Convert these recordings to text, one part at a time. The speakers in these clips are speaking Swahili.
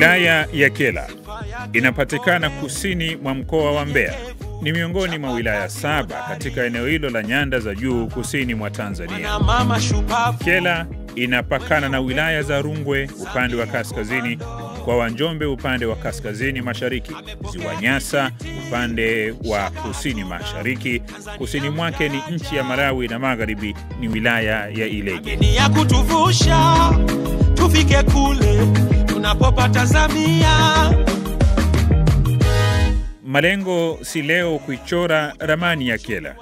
Wilaya ya Kyela inapatikana kusini mwa mkoa wa Mbeya. Ni miongoni mwa wilaya 7 katika eneo hilo la nyanda za juu kusini mwa Tanzania. Kyela inapakana na wilaya za Rungwe upande wa kaskazini, mkoa wa Njombe upande wa kaskazini mashariki, Ziwa Nyasa upande wa kusini mashariki, kusini mwake ni nchi ya Malawi na magharibi ni wilaya ya Ileje. Ni ya kutuvusha tufike kule tunapopata zamia. Malengo si leo kuichora ramani ya Kyela.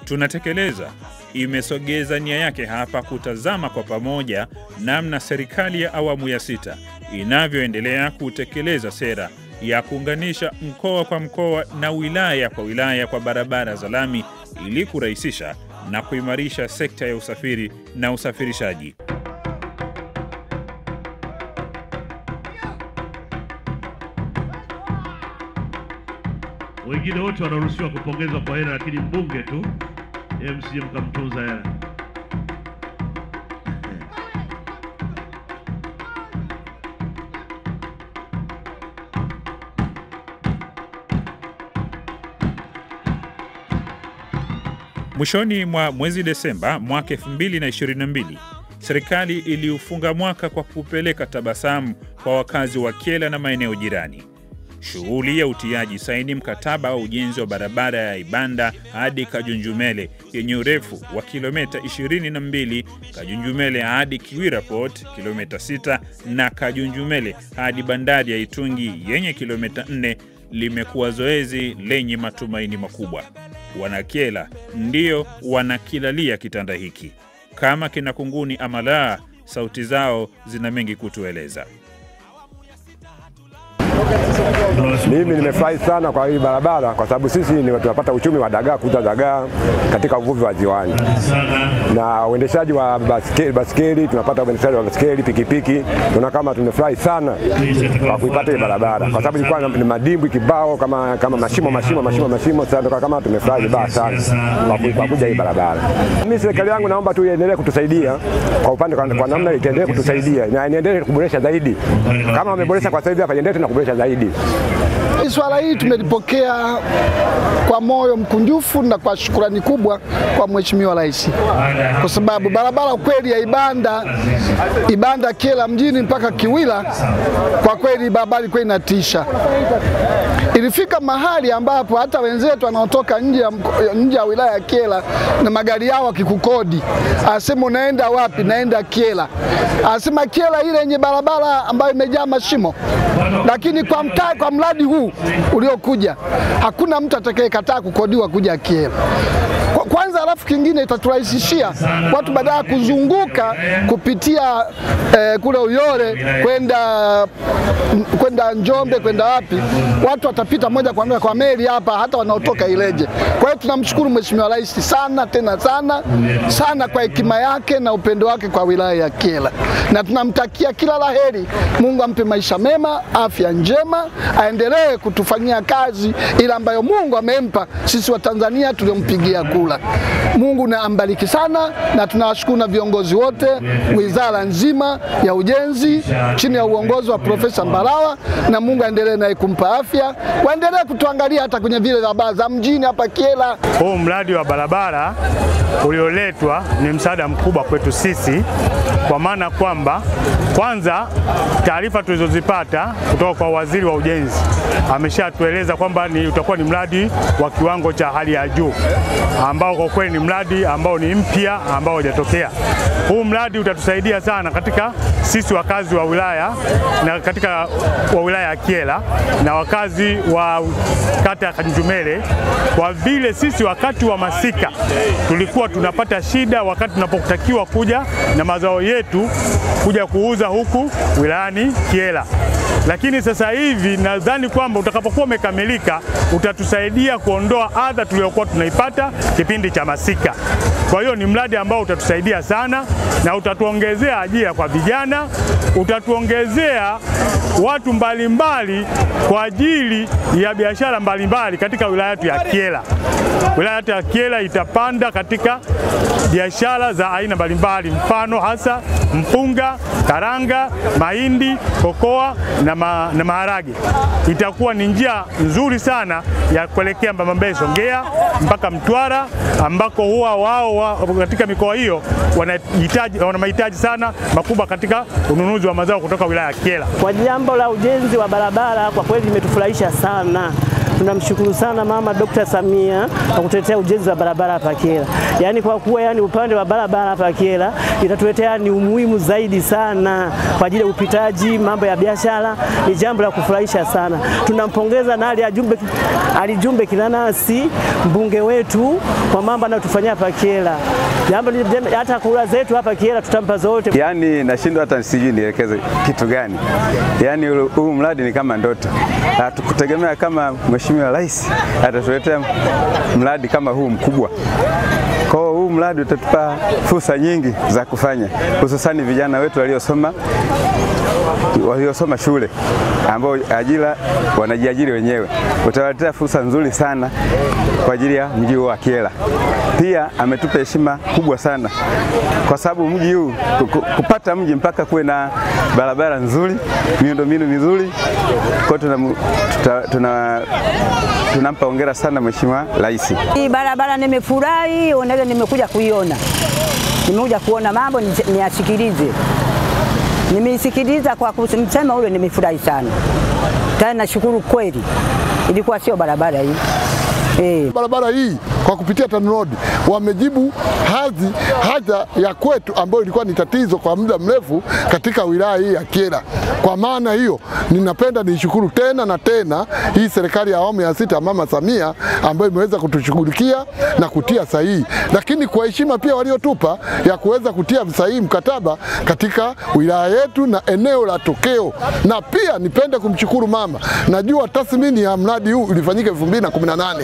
Tunatekeleza imesogeza nia yake hapa kutazama kwa pamoja namna serikali ya awamu ya 6 inavyoendelea kutekeleza sera ya kuunganisha mkoa kwa mkoa na wilaya kwa wilaya kwa barabara za lami ili kurahisisha na kuimarisha sekta ya usafiri na usafirishaji. Wengine wote wanaruhusiwa kupongezwa kwa hela, lakini mbunge tu MCM kamtunza hela. Mwishoni mwa mwezi Desemba mwaka 2022, serikali iliufunga mwaka kwa kupeleka tabasamu kwa wakazi wa Kyela na maeneo jirani. Shughuli ya utiaji saini mkataba wa ujenzi wa barabara ya Ibanda hadi Kajunjumele yenye urefu wa kilomita 22, Kajunjumele hadi Kiwira Port kilomita 6 na Kajunjumele hadi bandari ya Itungi yenye kilomita 4 limekuwa zoezi lenye matumaini makubwa. Wanakyela ndio wanakilalia kitanda hiki. Kama kina kunguni ama la, sauti zao zina mengi kutueleza. Mimi nimefurahi sana kwa hii barabara kwa sababu sisi ni tunapata uchumi wa dagaa, kuuza dagaa katika uvuvi wa ziwani. Na uendeshaji wa baskeli, tunapata uendeshaji wa baskeli, pikipiki. Tuna kama tumefurahi sana kwa kuipata hii barabara kwa sababu ilikuwa ni madimbwi kibao kama mashimo sana, kama tumefurahi vibaya sana kwa kuja hii barabara. Mimi serikali yangu naomba tu iendelee kutusaidia kwa upande kwa namna iendelee kutusaidia na iendelee kuboresha zaidi. Kama wameboresha kwa sasa hapa iendelee na kuboresha zaidi. Swala hili tumelipokea kwa moyo mkunjufu na kwa shukrani kubwa kwa Mheshimiwa Rais. Kwa sababu barabara kweli ya Ibanda Kyela mjini mpaka Kiwira, kwa kweli barabara kweli inatisha. Ilifika mahali ambapo hata wenzetu wanaotoka nje ya wilaya ya Kyela na magari yao wakikukodi, asema unaenda wapi? Naenda Kyela. Asema Kyela ile yenye barabara ambayo imejaa mashimo. Lakini kwa mradi huu uliokuja hakuna mtu atakayekataa kukodiwa kuja Kyela. Kwanza alafu kingine itaturahisishia watu badala ya kuzunguka kupitia kule Uyole kwenda Njombe kwenda wapi, watu watapita moja kwa moja kwa meli hapa hata wanaotoka Ileje. Kwa hiyo tunamshukuru Mheshimiwa Rais sana tena sana kwa hekima yake na upendo wake kwa wilaya ya Kyela. Na tunamtakia kila laheri. Mungu ampe maisha mema, afya njema, aendelee kutufanyia kazi ile ambayo Mungu amempa sisi wa Tanzania tuliompigia kula. Mungu na ambariki sana, na tunawashukuru na viongozi wote, wizara nzima ya ujenzi chini ya uongozi wa Profesa Mbarawa, na Mungu aendelee naye kumpa afya. Waendelee kutuangalia hata kwenye vile barabara za mjini hapa Kyela. Huu mradi wa barabara ulioletwa ni msaada mkubwa kwetu sisi, kwa maana kwamba kwanza taarifa tulizozipata kutoka kwa waziri wa ujenzi ameshatueleza kwamba utakuwa ni mradi wa kiwango cha hali ya juu, ambao kwa kweli ni mradi ambao ni mpya ambao hujatokea. Huu mradi utatusaidia sana katika sisi wakazi wa wilaya na katika wilaya ya Kyela na wakazi wa kata ya Kajunjumele, kwa vile sisi wakati wa masika tulikuwa tunapata shida wakati tunapotakiwa kuja na mazao yetu kuja kuuza huku wilayani Kyela. Lakini sasa hivi nadhani kwamba utakapokuwa umekamilika utatusaidia kuondoa adha tuliyokuwa tunaipata kipindi cha masika. Kwa hiyo ni mradi ambao utatusaidia sana na utatuongezea ajira kwa vijana, utatuongezea watu mbalimbali kwa ajili ya biashara mbalimbali katika wilaya yetu ya Kyela. Wilaya yetu ya Kyela itapanda katika biashara za aina mbalimbali, mfano hasa mpunga, karanga, mahindi, kokoa na na maharage. Itakuwa ni njia nzuri sana ya kuelekea Mbamba Songea mpaka Mtwara, ambako huwa wao katika mikoa hiyo wana mahitaji sana makubwa katika ununuzi wa mazao kutoka wilaya ya Kyela. Kwa jambo la ujenzi wa barabara, kwa kweli limetufurahisha sana. Tunamshukuru sana Mama Dr. Samia kwa kutuletea ujenzi wa barabara hapa Kyela. Yaani kwa kuwa upande wa barabara hapa Kyela itatuletea ni umuhimu zaidi sana kwa ajili ya upitaji, mambo ya biashara, ni jambo la kufurahisha sana. Tunampongeza na Ali Jumbe Kinanasi, mbunge wetu, kwa mambo anayotufanyia hapa Kyela. Jambo hata kura zetu hapa Kyela tutampa zote. Yaani nashindwa hata sijui nielekeze kitu gani. Yaani huu mradi ni kama ndoto. Hatukutegemea kama Mheshimiwa Rais atatuletea mradi kama huu mkubwa. Kwa huu mradi utatupa fursa nyingi za kufanya, hususani vijana wetu waliosoma shule ambao ajira wanajiajiri wenyewe. Utawaletea fursa nzuri sana kwa ajili ya mji wa Kyela. Pia ametupa heshima kubwa sana kwa sababu mji huu kupata mji mpaka kuwe na barabara nzuri, miundombinu mizuri. Kwa tunampa hongera sana Mheshimiwa Rais. Hii barabara nimefurahi, nimekuja kuiona. Nimekuja kuona mambo niasikilize. Nimeisikiliza kwa kusema ule, nimefurahi sana. Tena nashukuru kweli. Ilikuwa sio barabara hii. Barabara hii kwa kupitia TANROADS wamejibu haja ya kwetu ambayo ilikuwa ni tatizo kwa muda mrefu katika wilaya hii ya Kyela. Kwa maana hiyo ninapenda nishukuru tena na tena hii serikali ya awamu ya 6 Mama Samia ambayo imeweza kutushughulikia na kutia sahihi, lakini kwa heshima pia waliotupa ya kuweza kutia sahihi mkataba katika wilaya yetu na eneo la tokeo. Na pia nipende kumshukuru mama. Najua tathmini ya mradi huu ilifanyika 2018,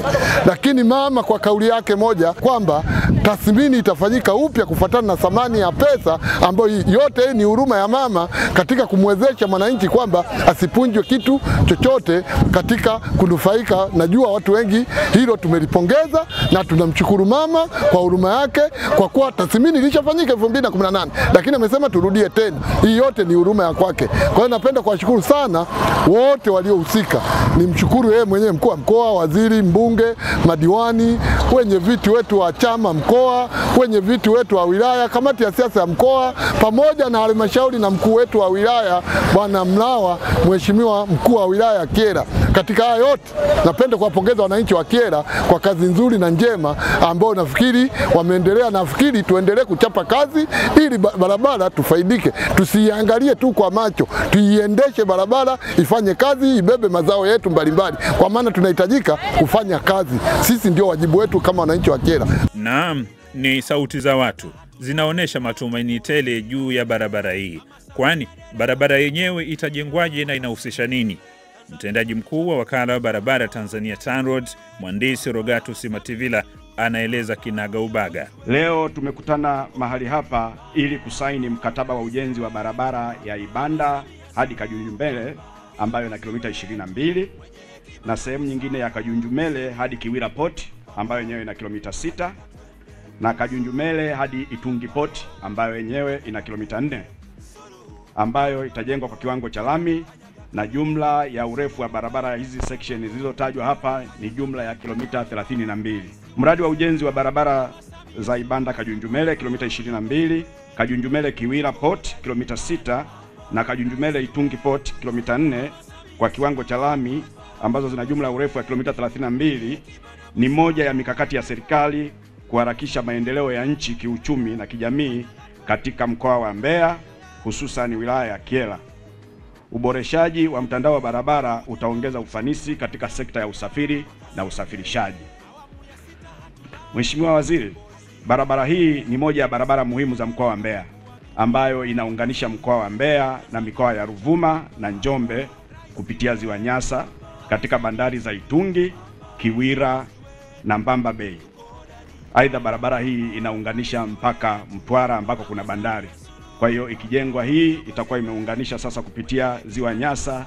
lakini mama kwa kauli yake moja kwamba tathmini itafanyika upya kufuatana na thamani ya pesa, ambayo yote ni huruma ya mama katika kumwezesha mwananchi kwamba asipunjwe kitu chochote katika kunufaika. Najua watu wengi hilo tumelipongeza na tunamshukuru mama kwa huruma yake, kwa kuwa tathmini ilishafanyika 2018, lakini amesema turudie tena. Hii yote ni huruma ya kwake. Kwa hiyo napenda kuwashukuru sana wote waliohusika. Nimshukuru yeye mwenyewe, mkuu wa mkoa, waziri, mbunge, madiwani, wenye viti wetu wa chama mkoa, wenye viti wetu wa wilaya, kamati ya siasa ya mkoa, pamoja na halmashauri na mkuu wetu wa wilaya Bwana Mlawa, Mheshimiwa mkuu wa wilaya ya Kyela. Katika haya yote napenda kuwapongeza wananchi wa Kyela kwa kazi nzuri na njema ambao nafikiri wameendelea. Nafikiri tuendelee kuchapa kazi ili barabara tufaidike. Tusiangalie tu kwa macho, tuiendeshe barabara ifanye kazi, ibebe mazao yetu mbalimbali, kwa maana tunahitajika kufanya kazi. Sisi ndio wajibu wetu kama wananchi wa Kyela. Naam, ni sauti za watu zinaonesha matumaini tele juu ya barabara hii. Kwani barabara yenyewe itajengwaje na inahusisha nini? Mtendaji mkuu wa wakala wa barabara Tanzania TANROADS, Mhandisi Rogatus Mativila, anaeleza kinaga ubaga. Leo tumekutana mahali hapa ili kusaini mkataba wa ujenzi wa barabara ya Ibanda hadi Kajunjumele ambayo ina kilomita 22 na sehemu nyingine ya Kajunjumele hadi Kiwira Port ambayo yenyewe ina kilomita 6 na Kajunjumele hadi Itungi Port ambayo yenyewe ina kilomita 4 ambayo itajengwa kwa kiwango cha lami, na jumla ya urefu wa barabara hizi section zilizotajwa hapa ni jumla ya kilomita 32. Mradi wa ujenzi wa barabara za Ibanda Kajunjumele kilomita 22, Kajunjumele Kiwira Port kilomita 6 na Kajunjumele Itungi Port kilomita 4 kwa kiwango cha lami ambazo zina jumla ya urefu wa kilomita 32 ni moja ya mikakati ya serikali kuharakisha maendeleo ya nchi kiuchumi na kijamii katika mkoa wa Mbeya, hususan wilaya ya Kyela. Uboreshaji wa mtandao wa barabara utaongeza ufanisi katika sekta ya usafiri na usafirishaji. Mheshimiwa Waziri, barabara hii ni moja ya barabara muhimu za mkoa wa Mbeya ambayo inaunganisha mkoa wa Mbeya na mikoa ya Ruvuma na Njombe kupitia Ziwa Nyasa katika bandari za Itungi, Kiwira na Mbamba Bay. Aidha, barabara hii inaunganisha mpaka Mtwara ambako kuna bandari. Kwa hiyo ikijengwa hii itakuwa imeunganisha sasa kupitia Ziwa Nyasa,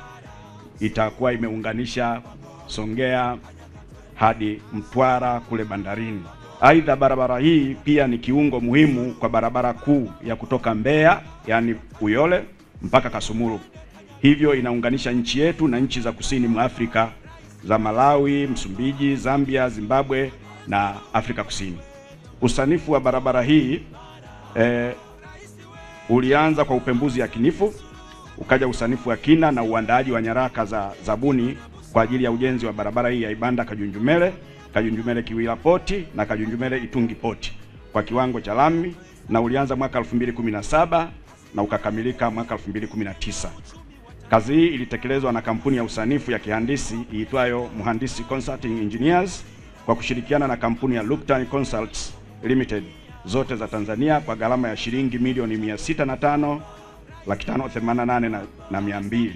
itakuwa imeunganisha Songea hadi Mtwara kule bandarini. Aidha, barabara hii pia ni kiungo muhimu kwa barabara kuu ya kutoka Mbeya, yani Uyole mpaka Kasumulu. hivyo inaunganisha nchi yetu na nchi za kusini mwa Afrika za Malawi, Msumbiji, Zambia, Zimbabwe na Afrika Kusini. Usanifu wa barabara hii ulianza kwa upembuzi yakinifu, ukaja usanifu wa kina na uandaaji wa nyaraka za zabuni kwa ajili ya ujenzi wa barabara hii ya Ibanda Kajunjumele, Kajunjumele Kiwira Poti na Kajunjumele Itungi Poti kwa kiwango cha lami, na ulianza mwaka 2017 na ukakamilika mwaka 2019. Kazi hii ilitekelezwa na kampuni ya usanifu ya kihandisi iitwayo Muhandisi Consulting Engineers kwa kushirikiana na kampuni ya Luptan Consults Limited zote za Tanzania kwa gharama ya shilingi milioni 605,588,200.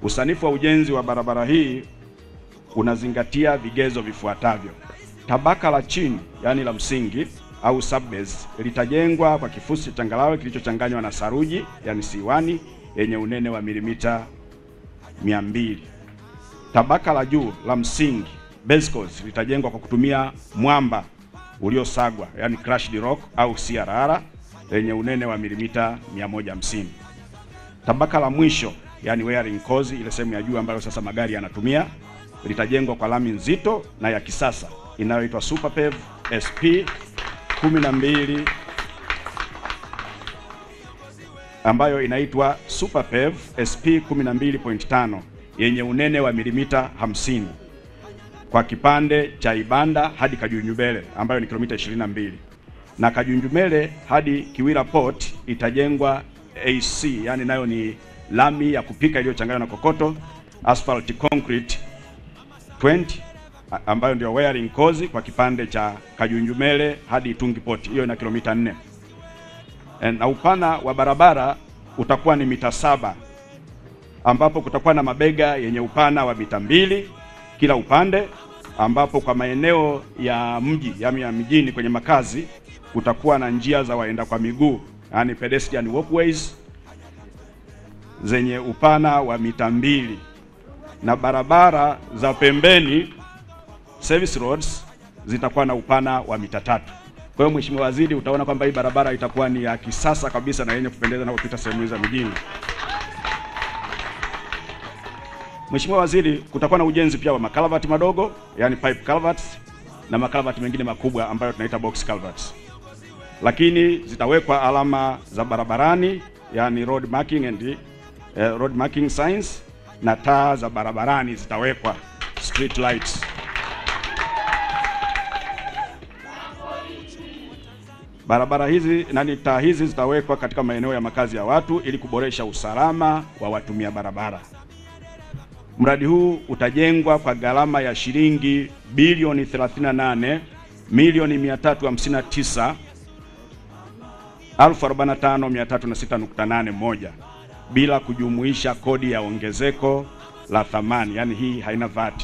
Usanifu wa ujenzi wa barabara hii unazingatia vigezo vifuatavyo. Tabaka la chini, yani la msingi au subbase, litajengwa kwa kifusi changarawe kilichochanganywa na saruji, yani C1 yenye unene wa milimita 200. Tabaka la juu la msingi, base course, litajengwa kwa kutumia mwamba uliosagwa, yani crushed rock au CRR yenye unene wa milimita 150. Tabaka la mwisho, yani wearing course, ile sehemu ya juu ambayo sasa magari yanatumia, litajengwa kwa lami nzito na ya kisasa inayoitwa Superpave SP 12 ambayo inaitwa Superpave SP 12.5 yenye unene wa milimita 50 kwa kipande cha Ibanda hadi Kajunjumele ambayo ni kilomita 22, na Kajunjumele hadi Kiwira Port itajengwa AC, yani nayo ni lami ya kupika iliyochanganywa na kokoto, asphalt concrete 20 ambayo ndio wearing course kwa kipande cha Kajunjumele hadi Itungi Port, hiyo ina kilomita 4. Na upana wa barabara utakuwa ni mita 7 ambapo kutakuwa na mabega yenye upana wa mita 2 kila upande, ambapo kwa maeneo ya mji ya mijini kwenye makazi kutakuwa na njia za waenda kwa miguu, yani pedestrian walkways zenye upana wa mita 2, na barabara za pembeni service roads zitakuwa na upana wa mita 3. Kwa hiyo Mheshimiwa Waziri, utaona kwamba hii barabara itakuwa ni ya kisasa kabisa na yenye kupendeza na kupita sehemu za mijini. Mheshimiwa Waziri, kutakuwa na ujenzi pia wa makalavati madogo, yani pipe culverts, na makalavati mengine makubwa ambayo tunaita box culverts. Lakini zitawekwa alama za barabarani, yani road marking and road marking signs, na taa za barabarani zitawekwa, street lights. Barabara hizi na taa hizi zitawekwa katika maeneo ya makazi ya watu ili kuboresha usalama wa watumia barabara. Mradi huu utajengwa kwa gharama ya shilingi bilioni 38,359,045,306.81 bila kujumuisha kodi ya ongezeko la thamani, yani hii haina VAT.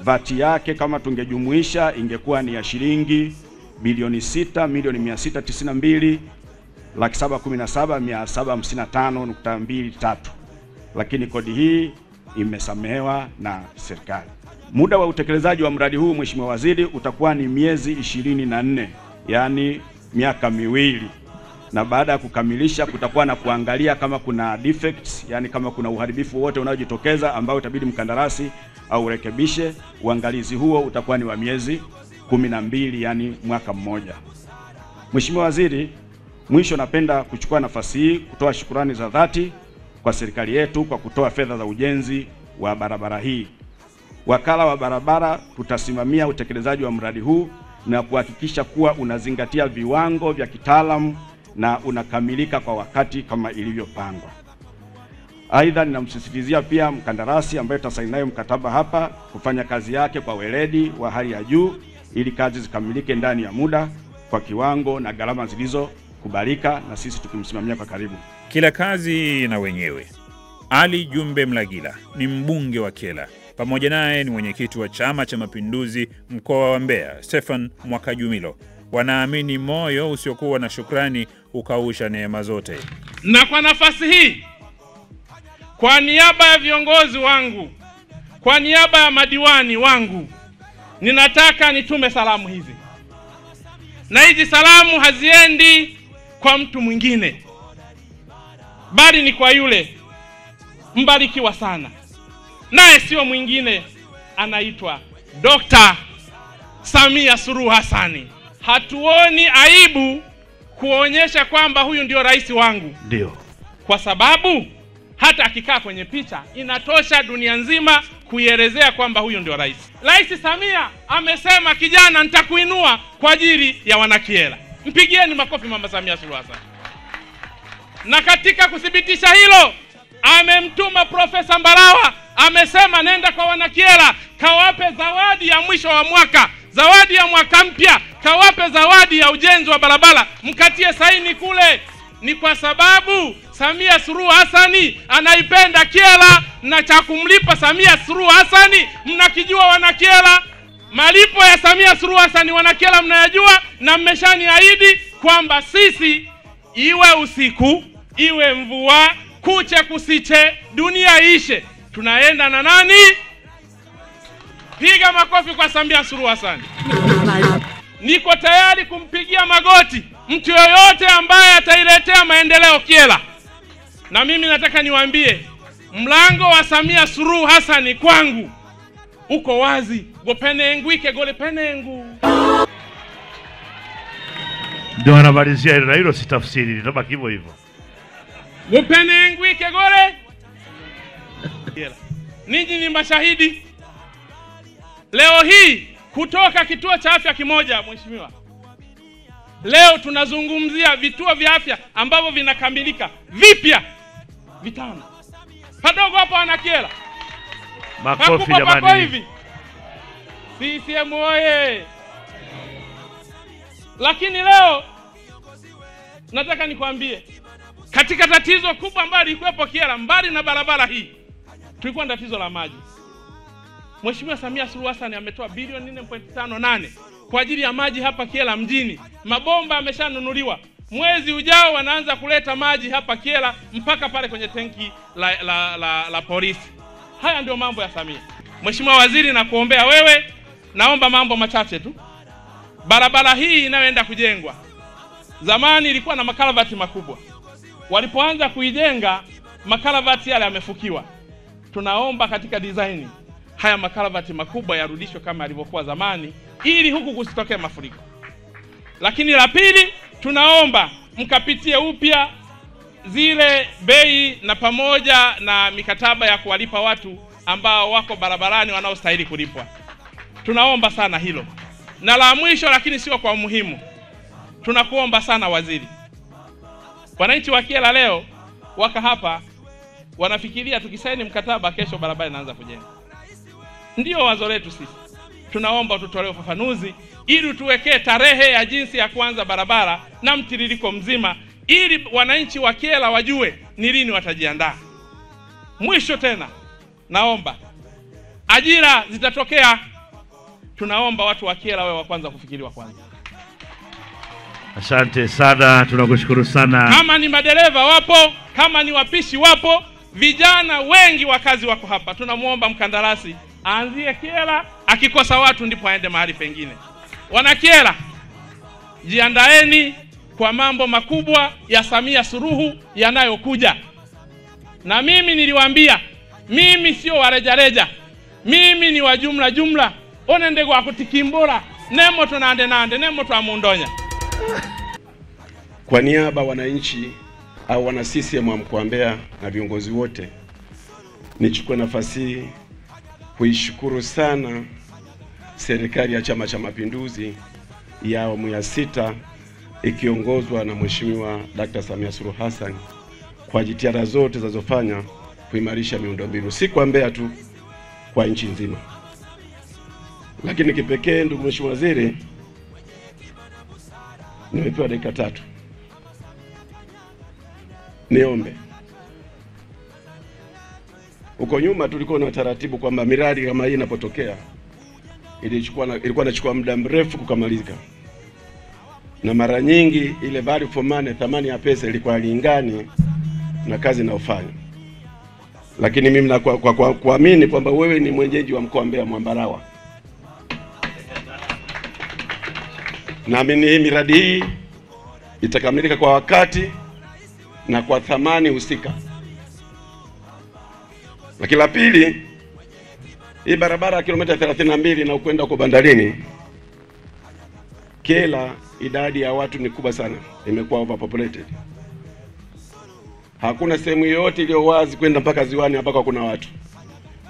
VAT yake kama tungejumuisha ingekuwa ni ya shilingi bilioni 6,692,717,755.23, lakini kodi hii imesamehewa na serikali. Muda wa utekelezaji wa mradi huu Mheshimiwa Waziri utakuwa ni miezi 24, yani miaka 2, na baada ya kukamilisha kutakuwa na kuangalia kama kuna defects, yani kama kuna uharibifu wote unaojitokeza ambao itabidi mkandarasi au rekebishe. Uangalizi huo utakuwa ni wa miezi 12, yani mwaka mmoja. Mheshimiwa Waziri, mwisho napenda kuchukua nafasi hii kutoa shukrani za dhati kwa serikali yetu kwa kutoa fedha za ujenzi wa barabara hii. Wakala wa barabara tutasimamia utekelezaji wa mradi huu na kuhakikisha kuwa unazingatia viwango vya kitaalamu na unakamilika kwa wakati kama ilivyopangwa. Aidha, ninamsisitizia pia mkandarasi ambaye tutasaini naye mkataba hapa kufanya kazi yake kwa weledi wa hali ya juu ili kazi zikamilike ndani ya muda kwa kiwango na gharama zilizokubalika, na sisi tukimsimamia kwa karibu. Kila kazi na wenyewe. Ali Jumbe Mlagila ni mbunge wa Kyela. Pamoja naye ni mwenyekiti wa Chama cha Mapinduzi mkoa wa Mbeya, Stephen Mwakajumilo. Wanaamini moyo usiokuwa na shukrani ukausha neema zote. Na kwa nafasi hii, kwa niaba ya viongozi wangu, kwa niaba ya madiwani wangu, ninataka nitume salamu hizi. Na hizi salamu haziendi kwa mtu mwingine, bali ni kwa yule mbarikiwa sana, naye sio mwingine, anaitwa Dr. Samia Suluhu Hassan. Hatuoni aibu kuonyesha kwamba huyu ndio rais wangu. Ndio. Kwa sababu hata akikaa kwenye picha inatosha dunia nzima kuielezea kwamba huyu ndio rais. Rais Samia amesema, kijana, nitakuinua kwa ajili ya wanakiela. Mpigieni makofi Mama Samia Suluhu Hassan. Na katika kuthibitisha hilo, amemtuma Profesa Mbarawa, amesema nenda kwa wanakiela, kawape zawadi ya mwisho wa mwaka, zawadi ya mwaka mpya, kawape zawadi ya ujenzi wa barabara, mkatie saini kule. Ni kwa sababu Samia Suluhu Hassan anaipenda Kyela, na cha kumlipa Samia Suluhu Hassan mnakijua wanakyela. Malipo ya Samia Suluhu Hassan wanakyela mnayajua, na mmeshaniahidi kwamba sisi, iwe usiku iwe mvua, kuche kusiche, dunia ishe, tunaenda na nani? Piga makofi kwa Samia Suluhu Hassan. Niko tayari kumpigia magoti mtu yoyote ambaye atailetea maendeleo Kyela. Na mimi nataka niwaambie, mlango wa Samia Suluhu Hassan kwangu uko wazi. Gopenengu ike gole penengu. Ndio anamalizia hilo, na hilo si tafsiri, nitabaki hivyo hivyo. Gopenengu ike gole. Ninyi ni mashahidi. Leo hii kutoka kituo cha afya kimoja, mheshimiwa, leo tunazungumzia vituo vya afya ambavyo vinakamilika vipya 5. Padogo hapo wanakyela. Makofi jamani. Hivi. CCM oye. Lakini leo nataka nikwambie, katika tatizo kubwa ambalo lilikuwepo Kyela, mbali na barabara hii, tulikuwa na tatizo la maji. Mheshimiwa Samia Suluhu Hassan ametoa bilioni 4.58 kwa ajili ya maji hapa Kyela mjini. Mabomba yameshanunuliwa. Mwezi ujao wanaanza kuleta maji hapa Kyela mpaka pale kwenye tenki la polisi. Haya ndio mambo ya Samia. Mheshimiwa Waziri, na kuombea wewe, naomba mambo machache tu. Barabara hii inayoenda kujengwa, zamani ilikuwa na makaravati makubwa. Walipoanza kuijenga, makaravati yale yamefukiwa. Tunaomba katika design haya makaravati makubwa yarudishwe kama yalivyokuwa zamani, ili huku kusitokee mafuriko. Lakini la pili, tunaomba mkapitie upya zile bei na pamoja na mikataba ya kuwalipa watu ambao wako barabarani wanaostahili kulipwa. Tunaomba sana hilo. Na la mwisho, lakini sio kwa umuhimu, tunakuomba sana waziri, wananchi wa Kyela leo waka hapa wanafikiria tukisaini mkataba kesho barabara inaanza kujenga. Ndio wazo letu sisi. Tunaomba tutolee ufafanuzi ili tuwekee tarehe ya jinsi ya kuanza barabara na mtiririko mzima, ili wananchi wa Kyela wajue ni lini watajiandaa. Mwisho tena, naomba ajira zitatokea. Tunaomba watu wa Kyela wawe wa kwanza kufikiriwa kwanza. Asante sana, tunakushukuru sana. Kama ni madereva wapo, kama ni wapishi wapo, vijana wengi wakazi wako hapa. Tunamuomba mkandarasi aanzie Kyela, akikosa watu ndipo aende mahali pengine. Wana Kyela, jiandaeni kwa mambo makubwa ya Samia Suluhu yanayokuja. Na mimi niliwaambia, mimi sio wa rejareja, mimi ni wa jumla jumla. Onende kwa kutikimbora, nemo tunande nande, nemo tuamundonya. Kwa niaba wananchi au wana CCM wa mkoa wa Mbeya na viongozi wote, nichukue nafasi hii kuishukuru sana serikali ya Chama cha Mapinduzi ya awamu ya 6 ikiongozwa na Mheshimiwa Dr. Samia Suluhu Hassan kwa jitihada zote zinazofanya kuimarisha miundombinu, si kwa Mbeya tu, kwa nchi nzima. Lakini kipekee, ndugu Mheshimiwa Waziri, nimepewa dakika 3. Niombe. Huko nyuma tulikuwa na taratibu kwamba miradi kama hii inapotokea ilikuwa inachukua muda mrefu kukamilika. Na mara nyingi ile value for money, thamani ya pesa, ilikuwa halingani na kazi inayofanya. Lakini mimi na kuamini kwamba wewe ni mwenyeji wa mkoa wa Mbeya Mwambarawa, naamini hii miradi hii itakamilika kwa wakati na kwa thamani husika. Lakini la pili, hii barabara ya kilomita 32 na kwenda kwa bandarini, Kyela idadi ya watu ni kubwa sana, imekuwa overpopulated. Hakuna sehemu yoyote iliyo wazi kwenda mpaka ziwani mpaka kuna watu.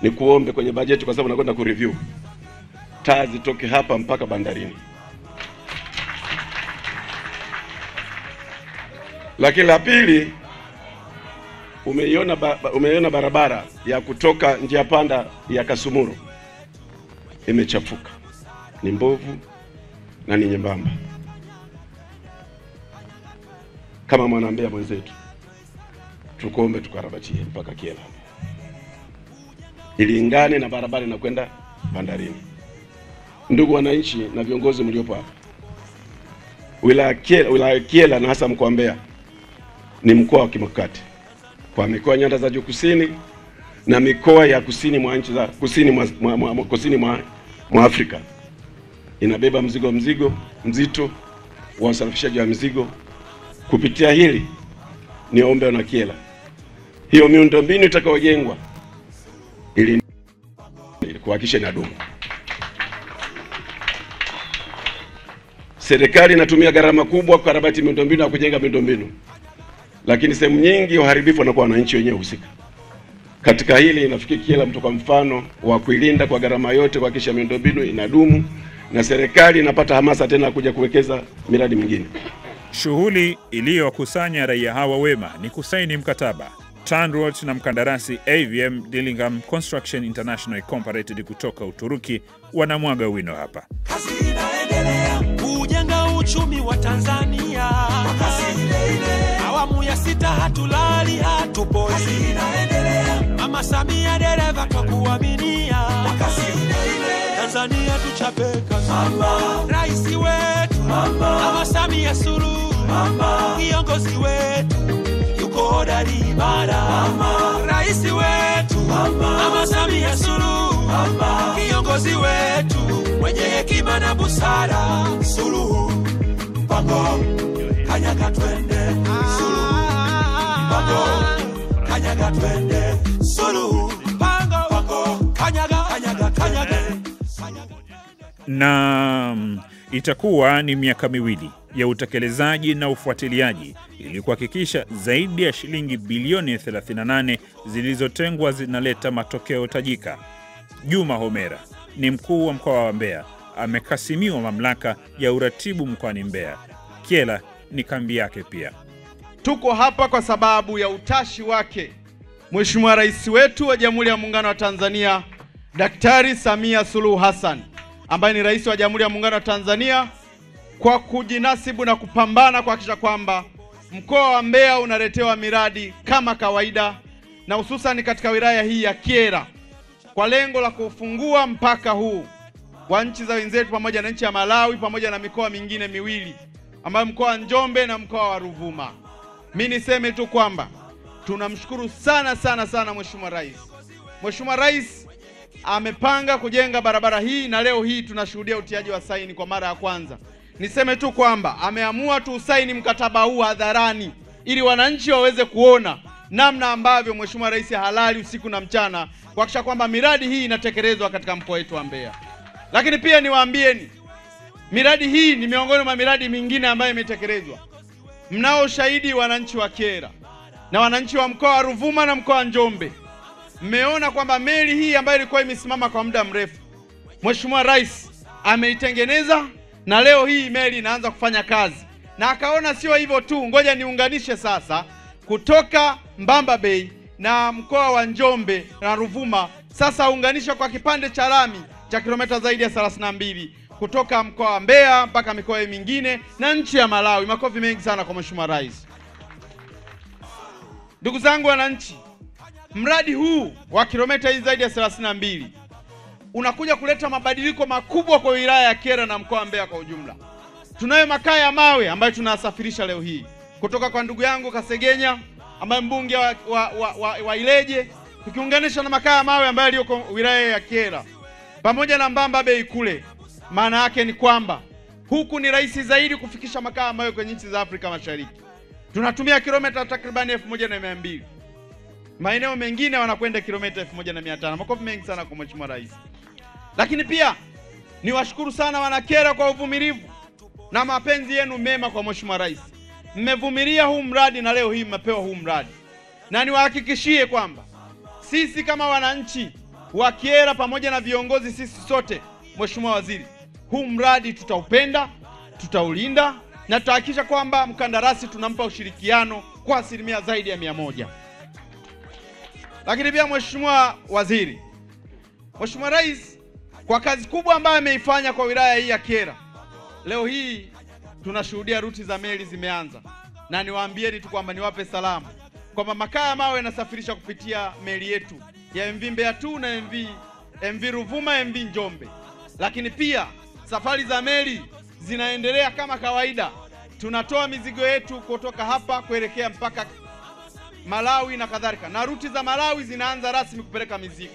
Ni kuombe kwenye bajeti, kwa sababu nakwenda kureview, taa zitoke hapa mpaka bandarini. Lakini la pili, umeiona barabara ya kutoka njia panda ya Kasumuro imechafuka, ni mbovu na ni nyembamba. Kama mwana Mbeya mwenzetu, tukombe tukarabatie mpaka Kyela ilingane na barabara inakwenda bandarini. Ndugu wananchi na viongozi mliopo hapa, wilaya Kyela na hasa mkoa wa Mbeya ni mkoa wa kimkakati kwa mikoa nyanda za juu kusini na mikoa ya kusini mwa nchi za kusini mwa Afrika. Inabeba mzigo mzito wa usafirishaji wa mizigo. Kupitia hili niombe na Kyela, hiyo miundombinu itakayojengwa ili kuhakikisha inadumu. Serikali inatumia gharama kubwa kukarabati miundombinu na kujenga miundombinu, lakini sehemu nyingi uharibifu wanakuwa wananchi wenyewe husika. Katika hili nafikiri Kyela mtu kwa mfano wa kuilinda kwa gharama yote, kuhakikisha miundombinu inadumu na serikali inapata hamasa tena kuja kuwekeza miradi mingine. Shughuli iliyowakusanya raia hawa wema ni kusaini mkataba. TANROADS na mkandarasi AVM Dillingham Construction International Incorporated kutoka Uturuki wanamwaga wino hapa. Kazi inaendelea kujenga uchumi wa Tanzania. Kazi ile awamu ya 6 hatulali hatupoi. Kazi inaendelea Mama Samia dereva kwa kuaminia. Kazi ile Tanzania tuchape kazi. Rais wetu Mama Samia Suluhu, kiongozi wetu yuko hodari imara. Rais wetu Mama Samia Suluhu, kiongozi wetu mwenye hekima na busara. Suluhu mpango kanyaga twende, Suluhu mpango kanyaga twende, Suluhu mpango kanyaga. Na itakuwa ni miaka miwili ya utekelezaji na ufuatiliaji ili kuhakikisha zaidi ya shilingi bilioni 38 zilizotengwa zinaleta matokeo tajika. Juma Homera ni mkuu wa mkoa wa Mbeya, amekasimiwa mamlaka ya uratibu mkoani Mbeya. Kyela ni kambi yake pia. Tuko hapa kwa sababu ya utashi wake Mheshimiwa Rais wetu wa Jamhuri ya Muungano wa Tanzania Daktari Samia Suluhu Hassan, ambaye ni Rais wa Jamhuri ya Muungano wa Tanzania, kwa kujinasibu na kupambana kuhakikisha kwamba mkoa wa Mbeya unaletewa miradi kama kawaida, na hususan katika wilaya hii ya Kyela, kwa lengo la kufungua mpaka huu wa nchi za wenzetu pamoja na nchi ya Malawi pamoja na mikoa mingine miwili ambayo mkoa wa Njombe na mkoa wa Ruvuma. Mimi niseme tu kwamba tunamshukuru sana Mheshimiwa Rais. Mheshimiwa Rais amepanga kujenga barabara hii na leo hii tunashuhudia utiaji wa saini kwa mara ya kwanza. Niseme tu kwamba ameamua tu usaini mkataba huu hadharani ili wananchi waweze kuona namna ambavyo Mheshimiwa Rais halali usiku na mchana kuhakikisha kwamba miradi hii inatekelezwa katika mkoa wetu wa Mbeya. Lakini pia niwaambieni, miradi hii ni miongoni mwa miradi mingine ambayo imetekelezwa. Mnao shahidi wananchi wa Kyela na wananchi wa mkoa wa Ruvuma na mkoa wa Njombe. Mmeona kwamba meli hii ambayo ilikuwa imesimama kwa muda mrefu, Mheshimiwa Rais ameitengeneza na leo hii meli inaanza kufanya kazi. Na akaona sio hivyo tu, ngoja niunganishe sasa kutoka Mbamba Bay na mkoa wa Njombe na Ruvuma, sasa unganisha kwa kipande cha lami cha kilomita zaidi ya 32 kutoka mkoa wa Mbeya mpaka mikoa mingine na nchi ya Malawi. Makofi mengi sana kwa Mheshimiwa Rais. Ndugu zangu wananchi, mradi huu wa kilomita hizi zaidi ya 32 unakuja kuleta mabadiliko makubwa kwa wilaya ya Kyela na mkoa wa Mbeya kwa ujumla. Tunayo makaa ya mawe ambayo tunasafirisha leo hii kutoka kwa ndugu yangu Kasegenya ambaye mbunge wa Ileje, tukiunganisha na makaa ya mawe ambayo yaliyoko wilaya ya Kyela pamoja na Mbamba Bay kule. Maana yake ni kwamba huku ni rahisi zaidi kufikisha makaa ya mawe kwenye nchi za Afrika Mashariki. Tunatumia kilomita takriban 1200. Maeneo mengine wanakwenda kilomita 1500. Makofi mengi sana kwa Mheshimiwa Rais. Lakini pia niwashukuru sana wanaKyela kwa uvumilivu na mapenzi yenu mema kwa Mheshimiwa Rais. Mmevumilia huu mradi na leo hii mmepewa huu mradi. Na niwahakikishie kwamba sisi kama wananchi wa Kyela pamoja na viongozi sisi sote, Mheshimiwa Waziri, huu mradi tutaupenda, tutaulinda na tutahakikisha kwamba mkandarasi tunampa ushirikiano kwa asilimia zaidi ya 100. Lakini pia Mheshimiwa Waziri, Mheshimiwa Rais kwa kazi kubwa ambayo ameifanya kwa wilaya hii ya Kyela, leo hii tunashuhudia ruti za meli zimeanza, na niwaambieni tu kwamba niwape salamu kwamba makaa ya mawe yanasafirisha kupitia meli yetu ya MV Mbeya 2 na MV Ruvuma, MV Njombe. Lakini pia safari za meli zinaendelea kama kawaida. Tunatoa mizigo yetu kutoka hapa kuelekea mpaka Malawi na kadhalika, na ruti za Malawi zinaanza rasmi kupeleka mizigo.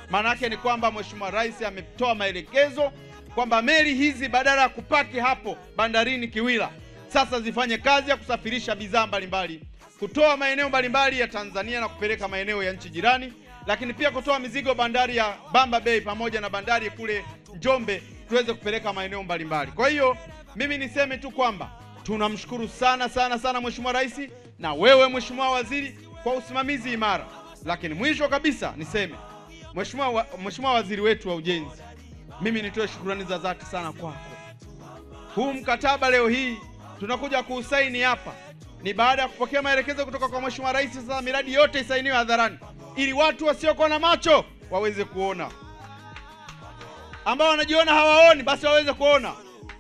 Maana yake ni kwamba Mheshimiwa Rais ametoa maelekezo kwamba meli hizi badala ya kupaki hapo bandarini Kiwila, sasa zifanye kazi ya kusafirisha bidhaa mbalimbali kutoa maeneo mbalimbali ya Tanzania na kupeleka maeneo ya nchi jirani, lakini pia kutoa mizigo bandari ya Bamba Bay pamoja na bandari kule Njombe tuweze kupeleka maeneo mbalimbali. Kwa hiyo mimi niseme tu kwamba tunamshukuru sana sana sana Mheshimiwa Rais na wewe Mheshimiwa Waziri kwa usimamizi imara. Lakini mwisho kabisa niseme Mheshimiwa Waziri wetu wa Ujenzi, mimi nitoe shukrani za dhati sana kwako. Huu mkataba leo hii tunakuja kuusaini hapa ni baada ya kupokea maelekezo kutoka kwa Mheshimiwa Rais. Sasa miradi yote isainiwe hadharani ili watu wasiokuwa na macho waweze kuona, ambao wanajiona hawaoni basi waweze kuona,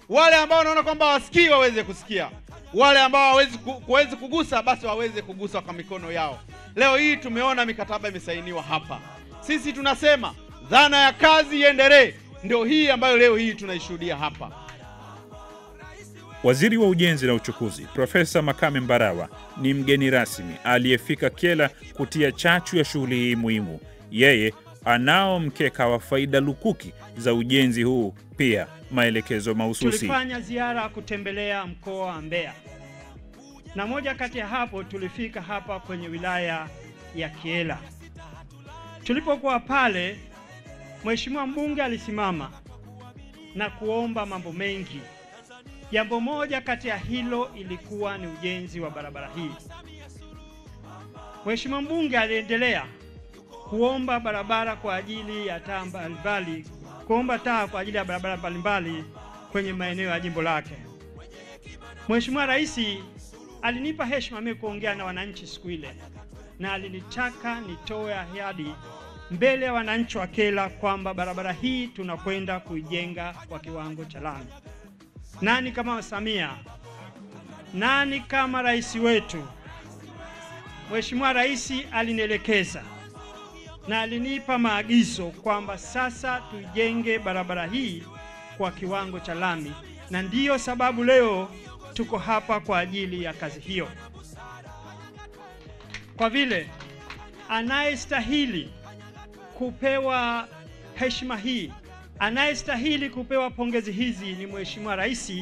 wale ambao wanaona kwamba wasikii waweze kusikia, wale ambao hawawezi kugusa basi waweze kugusa kwa mikono yao. Leo hii tumeona mikataba imesainiwa hapa. Sisi tunasema dhana ya kazi iendelee, ndio hii ambayo leo hii tunaishuhudia hapa. Waziri wa Ujenzi na Uchukuzi Profesa Makame Mbarawa ni mgeni rasmi aliyefika Kyela kutia chachu ya shughuli hii muhimu. Yeye anao mkeka wa faida lukuki za ujenzi huu, pia maelekezo mahususi. Tulifanya ziara kutembelea mkoa wa Mbeya, na moja kati ya hapo tulifika hapa kwenye wilaya ya Kyela. Tulipokuwa pale, Mheshimiwa mbunge alisimama na kuomba mambo mengi. Jambo moja kati ya hilo ilikuwa ni ujenzi wa barabara hii. Mheshimiwa mbunge aliendelea kuomba barabara kwa ajili ya taa mbalimbali, kuomba taa kwa ajili ya barabara mbalimbali kwenye maeneo ya jimbo lake. Mheshimiwa Rais alinipa heshima mimi kuongea na wananchi siku ile, na alinitaka nitoe ahadi mbele ya wananchi wa Kyela kwamba barabara hii tunakwenda kuijenga kwa kiwango cha lami. Nani kama Samia? Nani kama rais wetu? Mheshimiwa Rais alinielekeza na alinipa maagizo kwamba sasa tujenge barabara hii kwa kiwango cha lami, na ndiyo sababu leo tuko hapa kwa ajili ya kazi hiyo. Kwa vile anayestahili kupewa heshima hii, anayestahili kupewa pongezi hizi ni Mheshimiwa Rais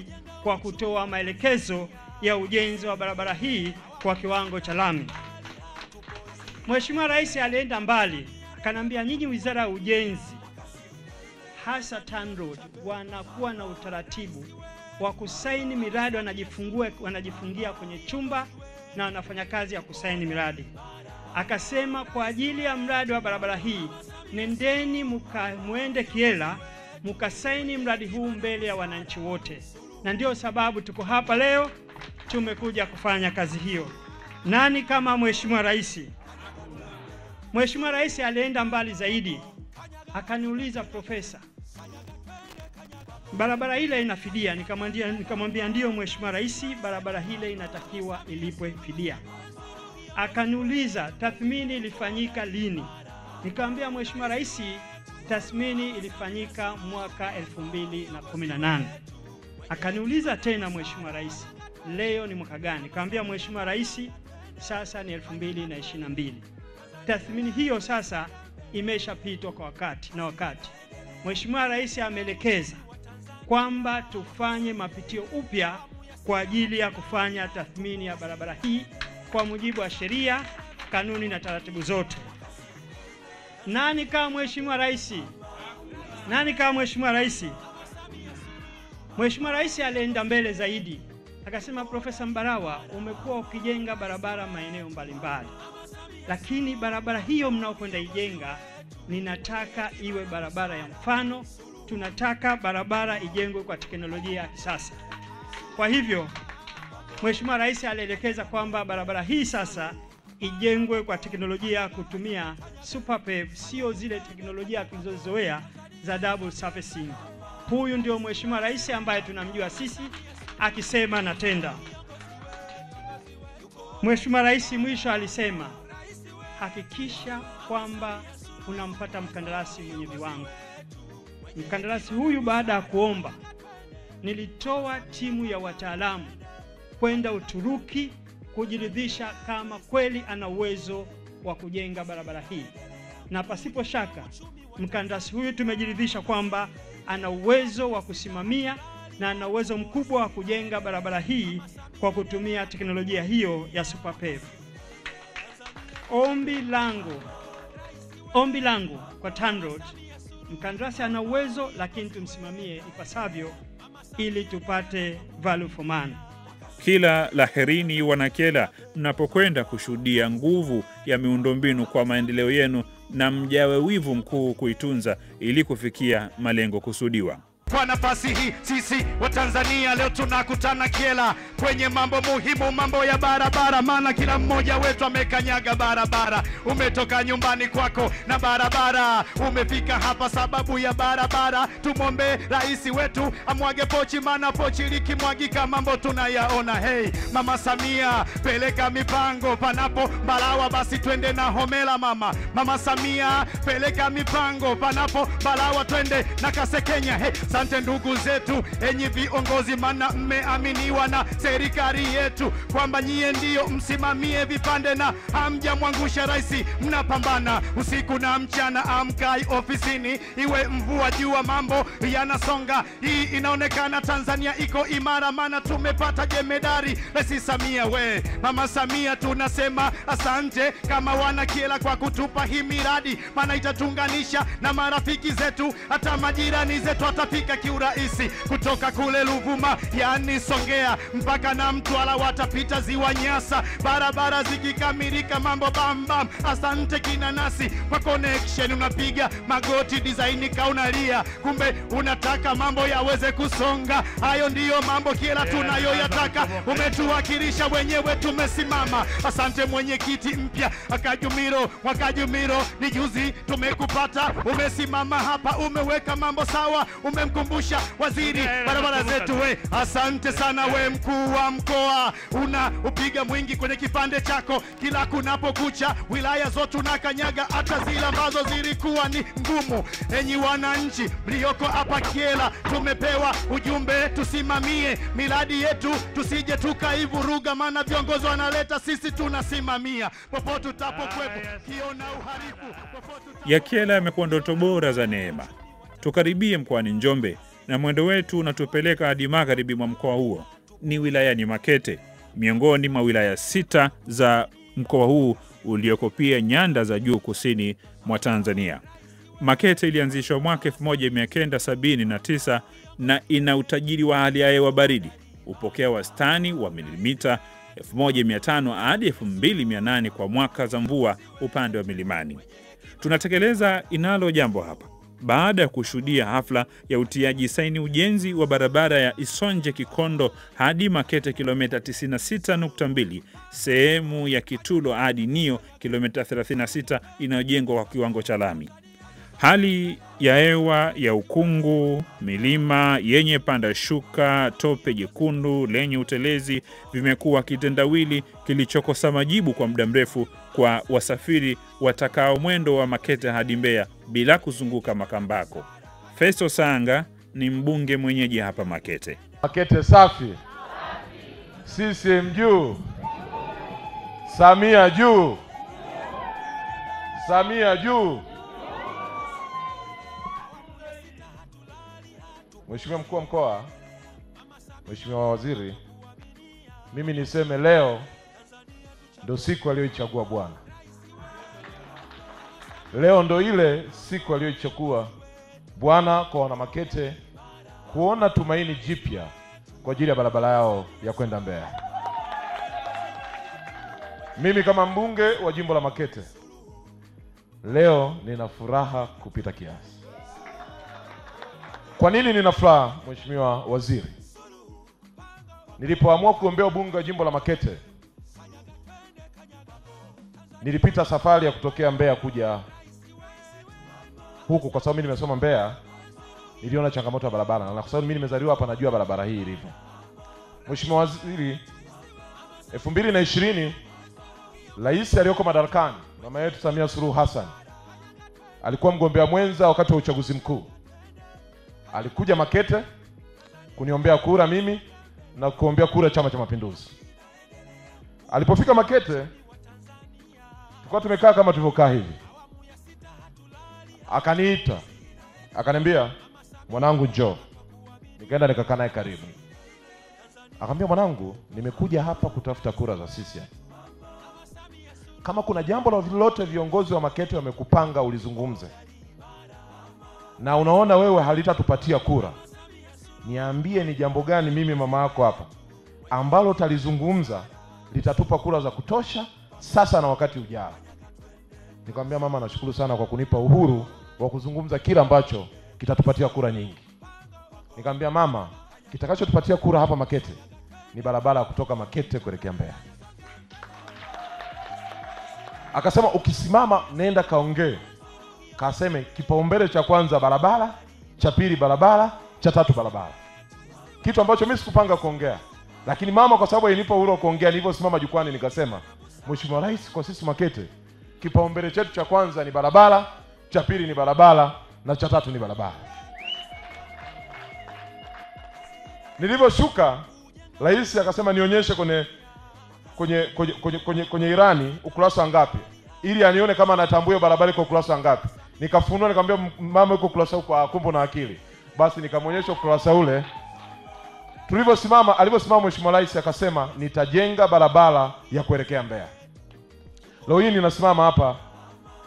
kwa kutoa maelekezo ya ujenzi wa barabara hii kwa kiwango cha lami. Mheshimiwa Rais alienda mbali, akanambia nyinyi Wizara ya Ujenzi, hasa TANROADS, wanakuwa na utaratibu wa kusaini miradi, wanajifungia kwenye chumba na wanafanya kazi ya kusaini miradi. Akasema kwa ajili ya mradi wa barabara hii, nendeni muende Kyela mukasaini mradi huu mbele ya wananchi wote. Na ndio sababu tuko hapa leo, tumekuja kufanya kazi hiyo. Nani kama Mheshimiwa Rais? Mheshimiwa Rais alienda mbali zaidi, akaniuliza, Profesa, barabara ile ina fidia? Nikamwambia ndio Mheshimiwa Rais, barabara ile inatakiwa ilipwe fidia. Akaniuliza tathmini ilifanyika lini? Nikamwambia Mheshimiwa Rais, tathmini ilifanyika mwaka 2018. Akaniuliza tena, Mheshimiwa Rais, leo ni mwaka gani? Nikamwambia Mheshimiwa Rais, sasa ni 2022. Tathmini hiyo sasa imeshapitwa kwa wakati. Mheshimiwa Rais ameelekeza kwamba tufanye mapitio upya kwa ajili ya kufanya tathmini ya barabara hii kwa mujibu wa sheria kanuni na taratibu zote. Nani kama Mheshimiwa Rais? Nani kama Mheshimiwa Rais? Mheshimiwa Rais alienda mbele zaidi, akasema, Profesa Mbarawa, umekuwa ukijenga barabara maeneo mbalimbali, lakini barabara hiyo mnaokwenda ijenga ninataka iwe barabara ya mfano. Tunataka barabara ijengwe kwa teknolojia ya kisasa. Kwa hivyo Mheshimiwa Rais alielekeza kwamba barabara hii sasa ijengwe kwa teknolojia kutumia super pave, sio zile teknolojia tulizozoea za double surfacing. Huyu ndio Mheshimiwa Rais ambaye tunamjua sisi akisema na tenda. Mheshimiwa Rais mwisho alisema, hakikisha kwamba unampata mkandarasi mwenye viwango. Mkandarasi huyu baada ya kuomba, nilitoa timu ya wataalamu kwenda Uturuki kujiridhisha kama kweli ana uwezo wa kujenga barabara hii. Na pasipo shaka mkandarasi huyu tumejiridhisha kwamba ana uwezo wa kusimamia na ana uwezo mkubwa wa kujenga barabara hii kwa kutumia teknolojia hiyo ya super pave. Ombi langu kwa TANROADS, mkandarasi ana uwezo, lakini tumsimamie ipasavyo ili tupate value for money. Kila laherini wanakyela mnapokwenda kushuhudia nguvu ya miundombinu kwa maendeleo yenu, na mjawe wivu mkuu kuitunza ili kufikia malengo kusudiwa. Kwa nafasi hii sisi wa Tanzania leo tunakutana Kyela kwenye mambo muhimu, mambo ya barabara, maana kila mmoja wetu amekanyaga barabara. Umetoka nyumbani kwako na barabara, umefika hapa sababu ya barabara. Tumombe rais wetu amwage pochi, maana pochi likimwagika mambo tunayaona. Hey Mama Samia, peleka mipango panapo Mbarawa, basi twende na Homera mama. Mama Samia, peleka mipango panapo Mbarawa, twende na Kasekenya. Hey, asante ndugu zetu, enyi viongozi, maana mmeaminiwa na serikali yetu kwamba nyie ndio msimamie vipande na hamjamwangusha rais. Mnapambana usiku na mchana, amkai ofisini, iwe mvua jua, mambo yanasonga. Hii inaonekana Tanzania iko imara, maana tumepata jemedari Rais Samia. We Mama Samia, tunasema asante kama wana Kyela kwa kutupa hii miradi, maana itatunganisha na marafiki zetu, hata majirani zetu atafika kiurahisi. Kutoka kule Ruvuma yani Songea mpaka na Mtwara watapita ziwa Nyasa, barabara zikikamilika mambo bam bam. Asante kina nasi kwa connection, unapiga magoti design kaunalia, kumbe unataka mambo yaweze kusonga. Hayo ndiyo mambo Kyela tunayoyataka, umetuwakilisha wenyewe, tumesimama. Asante mwenyekiti mpya Wakajumiro, ni juzi tumekupata, umesimama hapa, umeweka mambo sawa, umemkumbusha waziri barabara zetu. We asante sana, we mkuu wa mkoa, upiga mwingi kwenye kipande chako, kila kunapokucha wilaya zote unakanyaga, hata zile ambazo zilikuwa ni ngumu. Enyi wananchi mlioko hapa Kyela, tumepewa ujumbe, tusimamie miradi yetu, tusije tukaivuruga, maana viongozi wanaleta, sisi tunasimamia popote tutapokwepo. Kiona uharifu ya Kyela yamekuwa ndoto bora za neema. Tukaribie mkoani Njombe, na mwendo wetu unatupeleka hadi magharibi mwa mkoa huo, ni wilayani Makete, miongoni mwa wilaya 6 za mkoa huu ulioko pia nyanda za juu kusini mwa Tanzania. Makete ilianzishwa mwaka 1979 na ina utajiri wa hali ya hewa baridi. Upokea wastani wa milimita 1500 hadi 2800 kwa mwaka za mvua upande wa milimani. Tunatekeleza inalo jambo hapa baada ya kushuhudia hafla ya utiaji saini ujenzi wa barabara ya Isonje Kikondo hadi Makete kilomita 96.2, sehemu ya Kitulo hadi Nio kilomita 36 inayojengwa kwa kiwango cha lami. Hali ya hewa ya ukungu, milima yenye panda shuka, tope jekundu lenye utelezi vimekuwa kitendawili kilichokosa majibu kwa muda mrefu kwa wasafiri watakao mwendo wa Makete hadi Mbeya bila kuzunguka Makambako. Festo Sanga ni mbunge mwenyeji hapa Makete. Makete safi. CCM juu. Samia juu. Samia juu. Mheshimiwa mkuu wa mkoa, Mheshimiwa waziri, mimi niseme leo ndo siku aliyoichagua Bwana. Leo ndo ile siku aliyoichukua Bwana kwa wana Makete kuona tumaini jipya kwa ajili ya barabara yao ya kwenda Mbeya. Mimi kama mbunge wa jimbo la Makete leo nina furaha kupita kiasi. Kwa nini nina furaha, Mheshimiwa Waziri? Nilipoamua kugombea ubunge wa jimbo la Makete, nilipita safari ya kutokea Mbeya kuja huku kwa sababu mimi nimesoma Mbeya. Niliona changamoto ya barabara na kwa sababu mimi nimezaliwa hapa najua barabara hii ilivyo. Mheshimiwa Waziri, 2020 Rais aliyoko madarakani mama yetu Samia Suluhu Hassan alikuwa mgombea mwenza wakati wa uchaguzi mkuu. Alikuja Makete kuniombea kura mimi na kuombea kura Chama cha Mapinduzi. Alipofika Makete tulikuwa tumekaa kama tulivyokaa hivi. Akaniita, akaniambia, mwanangu njoo. Nikaenda nikakaa naye karibu. Akamwambia, mwanangu, nimekuja hapa kutafuta kura za CCM. Kama kuna jambo lolote viongozi wa Makete wamekupanga ulizungumze, na unaona wewe halitatupatia kura, niambie ni jambo gani mimi mama yako hapa ambalo talizungumza litatupa kura za kutosha sasa na wakati ujao. Nikamwambia, mama, nashukuru sana kwa kunipa uhuru wa kuzungumza kila ambacho kitatupatia kura nyingi. Nikamwambia, mama, kitakachotupatia kura hapa Makete ni barabara kutoka Makete kuelekea Mbeya. Akasema, ukisimama nenda kaongee, kaseme kipaumbele cha kwanza barabara, cha pili barabara, cha tatu barabara. Kitu ambacho mimi sikupanga kuongea, lakini mama kwa sababu alinipa uhuru wa kuongea, niliposimama jukwani nikasema, Mheshimiwa Rais, kwa sisi Makete kipaumbele chetu cha kwanza ni barabara, cha pili ni barabara, na cha tatu ni barabara. Niliposhuka Rais akasema nionyeshe kwenye Irani ukurasa ngapi ili anione kama natambua barabara iko ukurasa ngapi. Nikafunua nikamwambia, mama, iko ukurasa huko, akumbo na akili. Basi nikamwonyesha ukurasa ule. Tuliposimama, aliposimama Mheshimiwa Rais akasema nitajenga barabara ya kuelekea Mbeya. Leo hii ninasimama hapa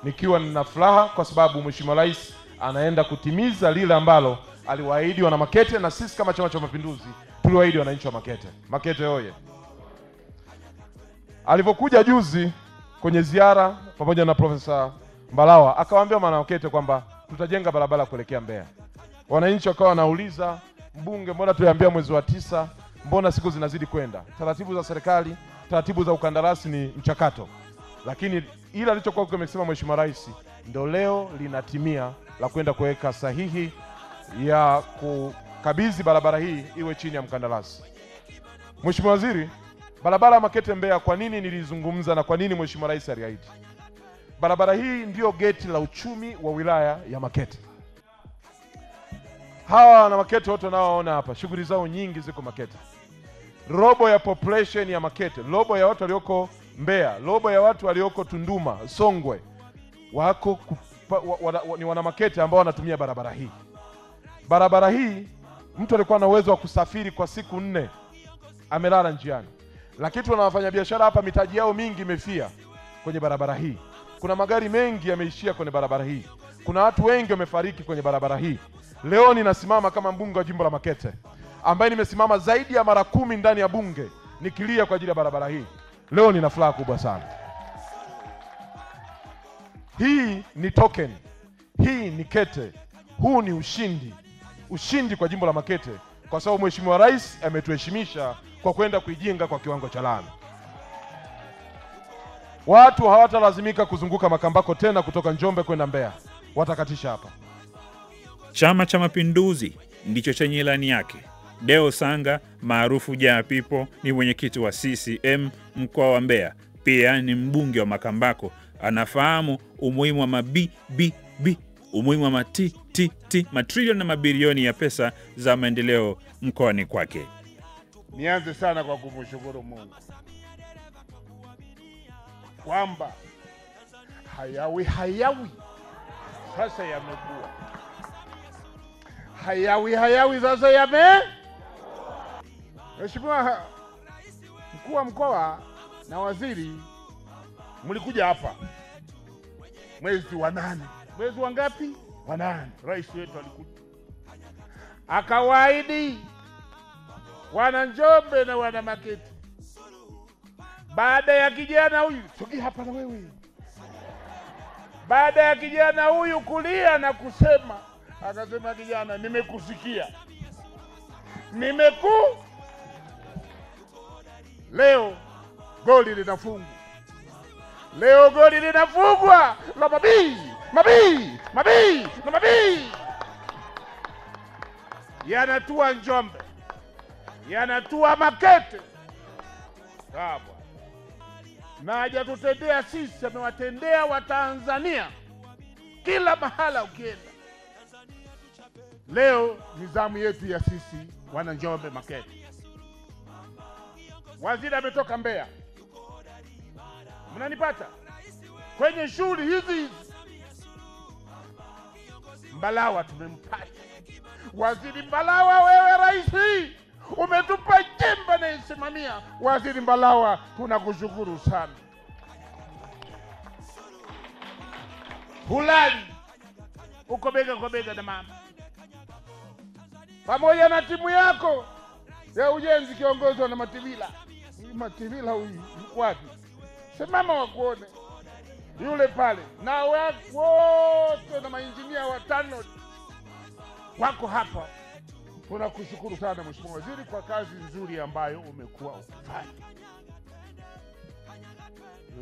nikiwa nina furaha kwa sababu Mheshimiwa Rais anaenda kutimiza lile ambalo aliwaahidi wana Makete, na sisi kama Chama cha Mapinduzi tuliwaahidi wananchi wa Makete. Makete oye! Alipokuja juzi kwenye ziara pamoja na Profesa Mbalawa akawaambia wana Makete kwamba tutajenga barabara kuelekea Mbeya. Wananchi wakawa wanauliza, mbunge, mbona tuliambia mwezi wa 9, mbona siku zinazidi kwenda? Taratibu za serikali, taratibu za ukandarasi ni mchakato. Lakini ile alichokuwa kimesema Mheshimiwa Rais ndio leo linatimia, la kwenda kuweka sahihi ya kukabidhi barabara hii iwe chini ya mkandarasi. Mheshimiwa Waziri, barabara Makete Mbeya, kwa nini nilizungumza na kwa nini Mheshimiwa Rais aliahidi? Barabara hii ndio geti la uchumi wa wilaya ya Makete. Hawa na Makete wote naoona hapa, shughuli zao nyingi ziko Makete. Robo ya population ya Makete, robo ya watu walioko Mbeya, robo ya watu walioko Tunduma, Songwe, wako ni wana Makete ambao wanatumia barabara hii. Barabara hii mtu alikuwa na uwezo wa kusafiri kwa siku 4 amelala njiani. Lakini tuna wafanyabiashara hapa mitaji yao mingi imefia kwenye barabara hii. Kuna magari mengi yameishia kwenye barabara hii. Kuna watu wengi wamefariki kwenye barabara hii. Leo ninasimama kama mbunge wa jimbo la Makete ambaye nimesimama zaidi ya mara 10 ndani ya bunge nikilia kwa ajili ya barabara hii. Leo nina furaha kubwa sana. Hii ni token. Hii ni kete. Huu ni ushindi. Ushindi kwa jimbo la Makete kwa sababu Mheshimiwa Rais ametuheshimisha kwa kwenda kuijenga kwa kiwango cha lami. Watu hawatalazimika kuzunguka Makambako tena kutoka Njombe kwenda Mbeya. Watakatisha hapa. Chama cha Mapinduzi ndicho chenye ilani yake. Deo Sanga maarufu Jaa People ni mwenyekiti wa CCM mkoa wa Mbeya. Pia ni mbunge wa Makambako. Anafahamu umuhimu wa umuhimu wa matrilioni na mabilioni ya pesa za maendeleo mkoani kwake. Nianze sana kwa kumshukuru Mungu kwamba hayawi sasa yamekuwa hayawi sasa Mheshimiwa mkuu wa mkoa na waziri, mlikuja hapa mwezi wa 8. Mwezi wa ngapi? Wa 8. Rais wetu alikuja akawaahidi wana Njombe na wana Makete, baada ya kijana huyu, sogea hapa na wewe, baada ya kijana huyu kulia na kusema, akasema kijana, nimekusikia, leo goli linafungwa, leo goli linafungwa la Mabii na Mabii yanatua Njombe, yanatua Makete. Sawa, na hajatutendea sisi, amewatendea Watanzania kila mahala ukienda. Leo ni zamu yetu ya sisi wana Njombe Makete. Waziri ametoka Mbeya, mnanipata kwenye shughuli hizi. Mbalawa tumempata Waziri Mbalawa. Wewe rais umetupa jembe na isimamia. Waziri Mbalawa, tunakushukuru sana. Hulali uko bega kwa bega na mama, pamoja na timu yako ya ujenzi kiongozwa na Mativila. Mativila huyu wapi? Simama wakuone yule pale, na wote na mainjinia watano wako hapa. Tunakushukuru sana Mheshimiwa Waziri kwa kazi nzuri ambayo umekuwa ukifanya.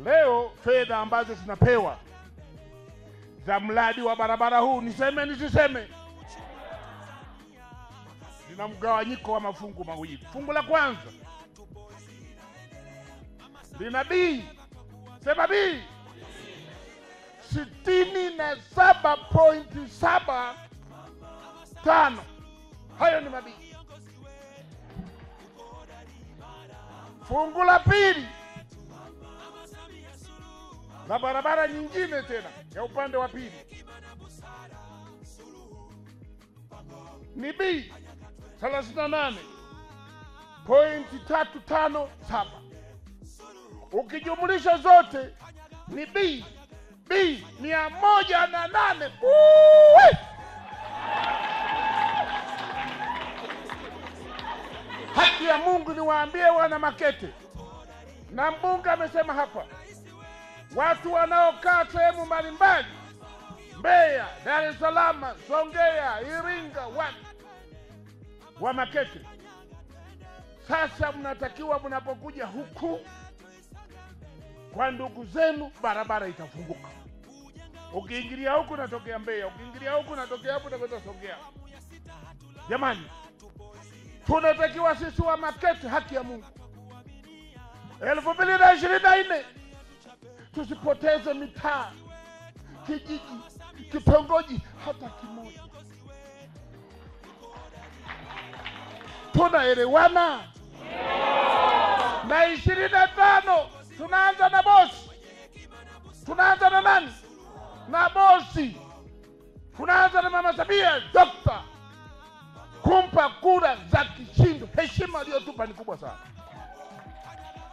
Leo fedha ambazo tunapewa za mradi wa barabara huu, niseme nisiseme, zina mgawanyiko wa mafungu mawili. Fungu la kwanza lina B, sema B, 67.75. Hayo ni mabii. Fungu la pili na barabara nyingine tena ya upande wa pili ni B 38.357. Ukijumlisha zote ni B 108. Haki ya Mungu niwaambie wana Makete, na mbunge amesema hapa, watu wanaokaa sehemu mbalimbali, Mbeya, Dar es Salaam, Songea, Iringa, wa Makete, sasa mnatakiwa mnapokuja huku kwa ndugu zenu, barabara itafunguka. Ukiingilia huku natokea Mbeya, ukiingilia huku natokea hapo na Songea. Jamani, tunatakiwa sisi wa Makete, haki ya Mungu, 2024 tusipoteze mitaa, kijiji, kitongoji hata kimoja. Tunaelewana? Na 25 tunaanza na bosi. Tunaanza na nani? Na bosi. Tunaanza na Mama Samia Dokta, kumpa kura za kishindo. Heshima aliyotupa ni kubwa sana.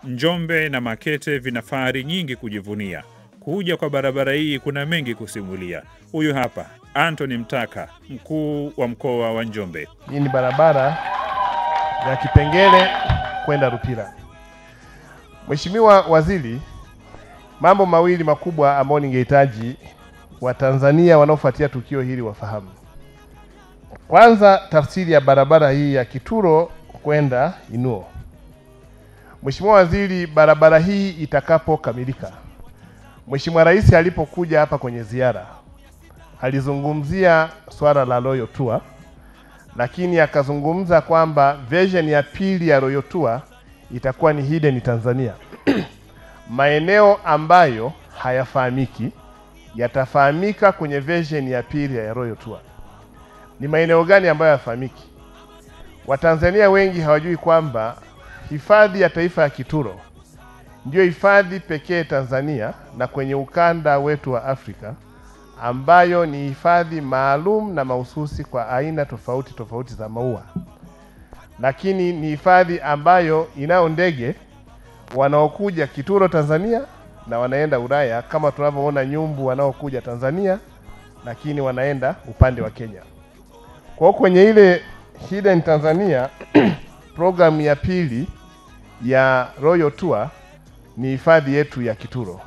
Njombe na Makete vina fahari nyingi kujivunia. Kuja kwa barabara hii kuna mengi kusimulia. Huyu hapa Anthony Mtaka, mkuu wa mkoa wa Njombe. Hii ni barabara ya Kipengele kwenda Rupira. Mheshimiwa Waziri, mambo mawili makubwa ambayo ningehitaji Watanzania wanaofuatia tukio hili wafahamu. Kwanza, tafsiri ya barabara hii ya Kituro kwenda Inuo. Mheshimiwa Waziri, barabara hii itakapokamilika, Mheshimiwa Rais alipokuja hapa kwenye ziara alizungumzia swala la Royal Tour, lakini akazungumza kwamba version ya pili ya Royal Tour itakuwa ni hidden Tanzania. Maeneo ambayo hayafahamiki yatafahamika kwenye version ya pili ya Royal Tour. Ni maeneo gani ambayo hayafahamiki? Watanzania wengi hawajui kwamba hifadhi ya taifa ya Kituro ndio hifadhi pekee Tanzania na kwenye ukanda wetu wa Afrika ambayo ni hifadhi maalum na mahususi kwa aina tofauti tofauti za maua. Lakini ni hifadhi ambayo inao ndege wanaokuja Kituro Tanzania na wanaenda Ulaya, kama tunavyoona nyumbu wanaokuja Tanzania lakini wanaenda upande wa Kenya. Kwa hiyo kwenye ile Hidden Tanzania program ya pili ya Royal Tour ni hifadhi yetu ya Kituro.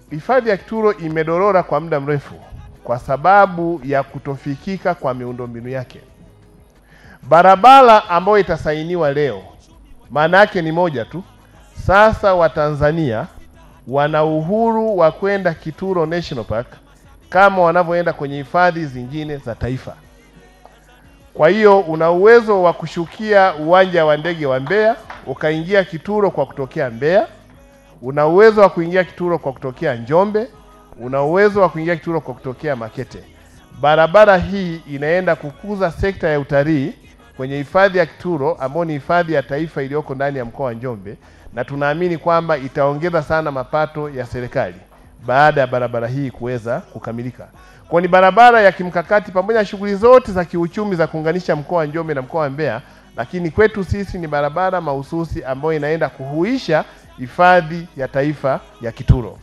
Hifadhi ya Kituro imedorora kwa muda mrefu kwa sababu ya kutofikika kwa miundombinu yake. Barabara ambayo itasainiwa leo maana yake ni moja tu. Sasa Watanzania wana uhuru wa kwenda Kituro National Park kama wanavyoenda kwenye hifadhi zingine za taifa. Kwa hiyo una uwezo wa kushukia uwanja wa ndege wa Mbeya ukaingia Kituro kwa kutokea Mbeya. Una uwezo wa kuingia Kituro kwa kutokea Njombe. Una uwezo wa kuingia Kituro kwa kutokea Makete. Barabara hii inaenda kukuza sekta ya utalii kwenye hifadhi ya Kituro ambayo ni hifadhi ya taifa iliyoko ndani ya mkoa wa Njombe, na tunaamini kwamba itaongeza sana mapato ya serikali baada ya barabara hii kuweza kukamilika. Kwa ni barabara ya kimkakati pamoja na shughuli zote za kiuchumi za kuunganisha mkoa wa Njombe na mkoa wa Mbeya, lakini kwetu sisi ni barabara mahususi ambayo inaenda kuhuisha hifadhi ya taifa ya Kituro.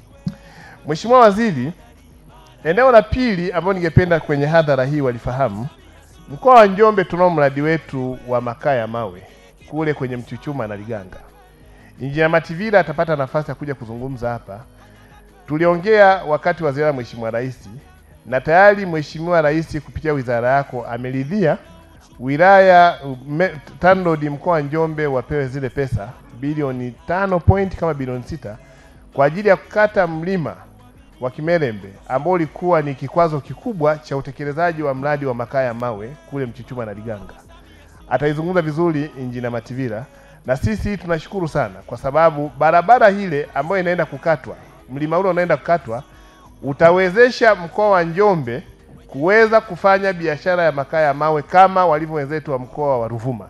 Mheshimiwa Waziri, eneo la pili ambalo ningependa kwenye hadhara hii walifahamu, mkoa wa Njombe tunao mradi wetu wa makaa ya mawe kule kwenye Mchuchuma na Liganga. Injinia Mativila atapata nafasi ya kuja kuzungumza hapa. Tuliongea wakati wa ziara Mheshimiwa Rais, na tayari Mheshimiwa Rais kupitia wizara yako ameridhia wilaya TANROADS mkoa wa Njombe wapewe zile pesa bilioni 5 kama bilioni 6 kwa ajili ya kukata mlima wa Kimerembe ambao ulikuwa ni kikwazo kikubwa cha utekelezaji wa mradi wa makaa ya mawe kule Mchuchuma na Liganga. Ataizungumza vizuri Injinia Mativila, na sisi tunashukuru sana kwa sababu barabara hile ambayo inaenda kukatwa, mlima ule unaenda kukatwa, utawezesha mkoa wa Njombe kuweza kufanya biashara ya makaa ya mawe kama walivyo wenzetu wa mkoa wa Ruvuma.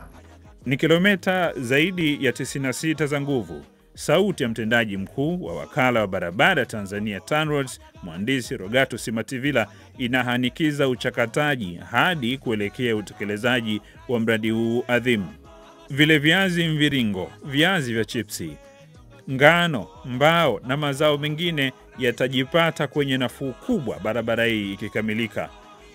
Ni kilomita zaidi ya 96 za nguvu. Sauti ya mtendaji mkuu wa wakala wa barabara Tanzania TANROADS, Mhandisi Rogatus Mativila, inahanikiza uchakataji hadi kuelekea utekelezaji wa mradi huu adhimu. Vile viazi mviringo, viazi vya chipsi, ngano, mbao na mazao mengine yatajipata kwenye nafuu kubwa barabara hii ikikamilika.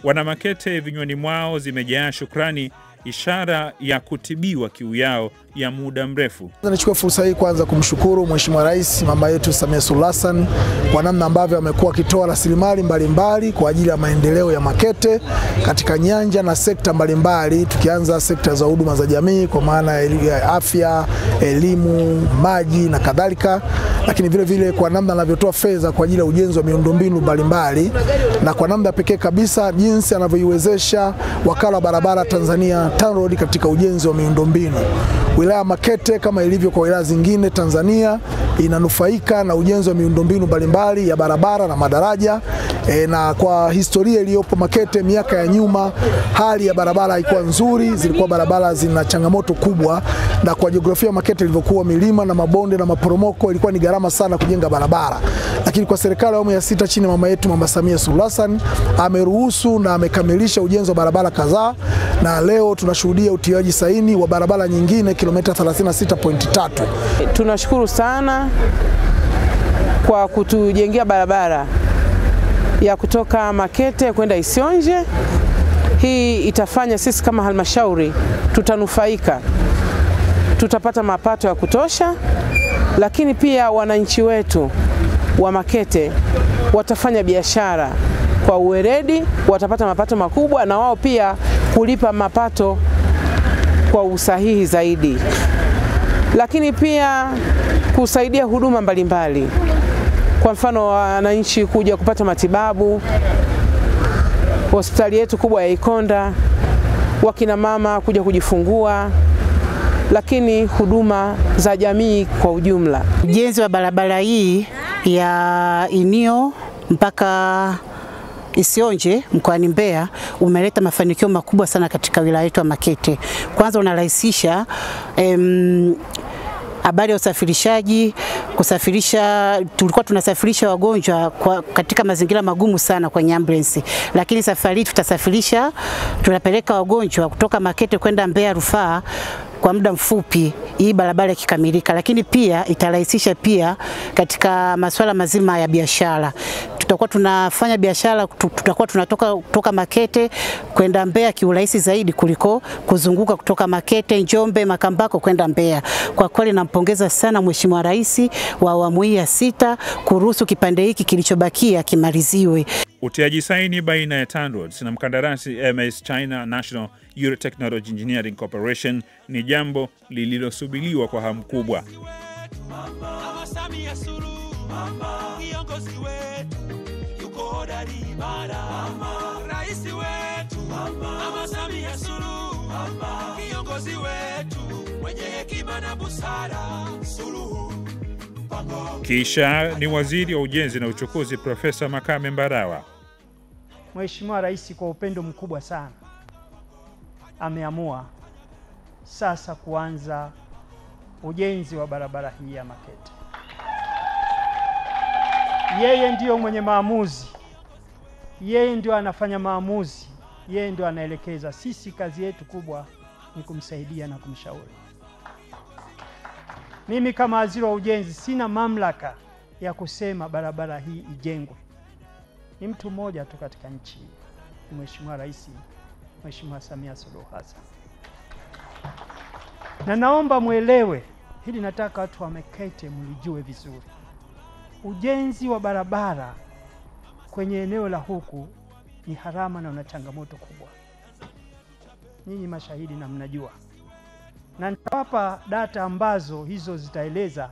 Wana Makete vinywani mwao zimejaa shukrani, ishara ya kutibiwa kiu yao ya muda mrefu. Nachukua fursa hii kwanza kumshukuru Mheshimiwa Rais mama yetu Samia Suluhu Hassan kwa namna ambavyo amekuwa akitoa rasilimali mbalimbali kwa ajili ya maendeleo ya Makete katika nyanja na sekta mbalimbali, tukianza sekta za huduma za jamii kwa maana ya afya, elimu, maji na kadhalika, lakini vile vile kwa namna anavyotoa fedha kwa ajili ya ujenzi wa miundombinu mbalimbali, na kwa namna pekee kabisa jinsi anavyoiwezesha wakala wa barabara Tanzania TANROADS katika ujenzi wa miundombinu. Wilaya Makete kama ilivyo kwa wilaya zingine Tanzania inanufaika na ujenzi wa miundombinu mbalimbali ya barabara na madaraja. Na kwa historia iliyopo Makete miaka ya nyuma, hali ya barabara haikuwa nzuri, zilikuwa barabara zina changamoto kubwa, na kwa jiografia Makete ilivyokuwa milima na mabonde na maporomoko, ilikuwa ni gharama sana kujenga barabara. Lakini kwa serikali ya awamu ya 6 chini mama yetu Mama Samia Suluhu Hassan ameruhusu na amekamilisha ujenzi wa barabara kadhaa, na leo tunashuhudia utiaji saini wa barabara nyingine kilomita 36.3. Tunashukuru sana kwa kutujengea barabara ya kutoka Makete kwenda Isionje. Hii itafanya sisi kama halmashauri tutanufaika, tutapata mapato ya kutosha, lakini pia wananchi wetu wa Makete watafanya biashara kwa uweledi, watapata mapato makubwa, na wao pia kulipa mapato kwa usahihi zaidi, lakini pia kusaidia huduma mbalimbali. Kwa mfano wananchi kuja kupata matibabu, hospitali yetu kubwa ya Ikonda, wakina mama kuja kujifungua, lakini huduma za jamii kwa ujumla. Ujenzi wa barabara hii ya Inio mpaka Isionje mkoani Mbeya umeleta mafanikio makubwa sana katika wilaya yetu ya Makete. Kwanza unarahisisha habari ya usafirishaji tulikuwa tunasafirisha wagonjwa katika mazingira magumu sana kwenye ambulance, lakini safari hii tunapeleka wagonjwa kutoka Makete kwenda Mbeya Rufaa kwa muda mfupi, hii barabara ikikamilika. Lakini pia itarahisisha pia katika masuala mazima ya biashara. Tutakuwa tunafanya biashara, tutakuwa tunatoka kutoka Makete kwenda Mbeya kiurahisi zaidi kuliko kuzunguka kutoka Makete, Njombe, Makambako kwenda Mbeya. Kwa kweli nampongeza sana Mheshimiwa Rais wa awamu hii ya 6 kuruhusu kipande hiki kilichobakia kimaliziwe. Utiaji saini baina ya TANROADS na mkandarasi MS China National Eurotechnology Engineering Corporation ni jambo lililosubiriwa kwa hamu kubwa. Mama Samia Suluhu, kiongozi wetu, yuko hodari imara. Rais wetu, Mama Samia Suluhu, kiongozi wetu, mwenye hekima na busara. Suluhu. Kisha ni Waziri wa Ujenzi na Uchukuzi Profesa Makame Mbarawa. Mheshimiwa Rais kwa upendo mkubwa sana ameamua sasa kuanza ujenzi wa barabara hii ya Makete. Yeye ndio mwenye maamuzi, yeye ndio anafanya maamuzi, yeye ndio anaelekeza. Sisi kazi yetu kubwa ni kumsaidia na kumshauri. Mimi kama waziri wa ujenzi sina mamlaka ya barabara hii ijengwe. Ni mtu mmoja tu katika nchi, Mheshimiwa Rais, Mheshimiwa Samia Suluhu Hassan. Na naomba muelewe hili, nataka watu wa Makete mlijue vizuri. Ujenzi wa barabara kwenye eneo la huku ni harama na una changamoto kubwa. Nyinyi mashahidi na mnajua. Na nitawapa data ambazo hizo zitaeleza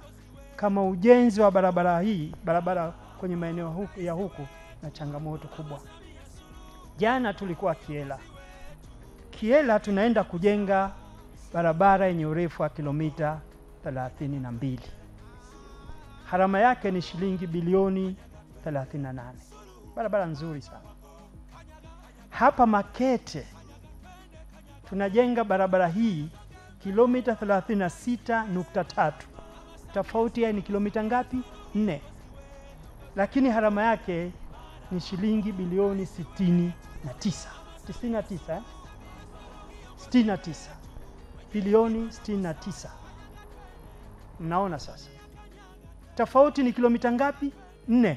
kama ujenzi wa barabara kwenye maeneo ya huku na changamoto kubwa. Jana tulikuwa Kiela tunaenda kujenga barabara yenye urefu wa kilomita 32. Harama yake ni shilingi bilioni 38. Barabara nzuri sana. Hapa Makete tunajenga barabara hii kilomita 36.3. Tofauti ni kilomita ngapi? 4. Lakini harama yake ni shilingi bilioni 69. Bilioni 69. Mnaona sasa. Tofauti ni kilomita ngapi? 4.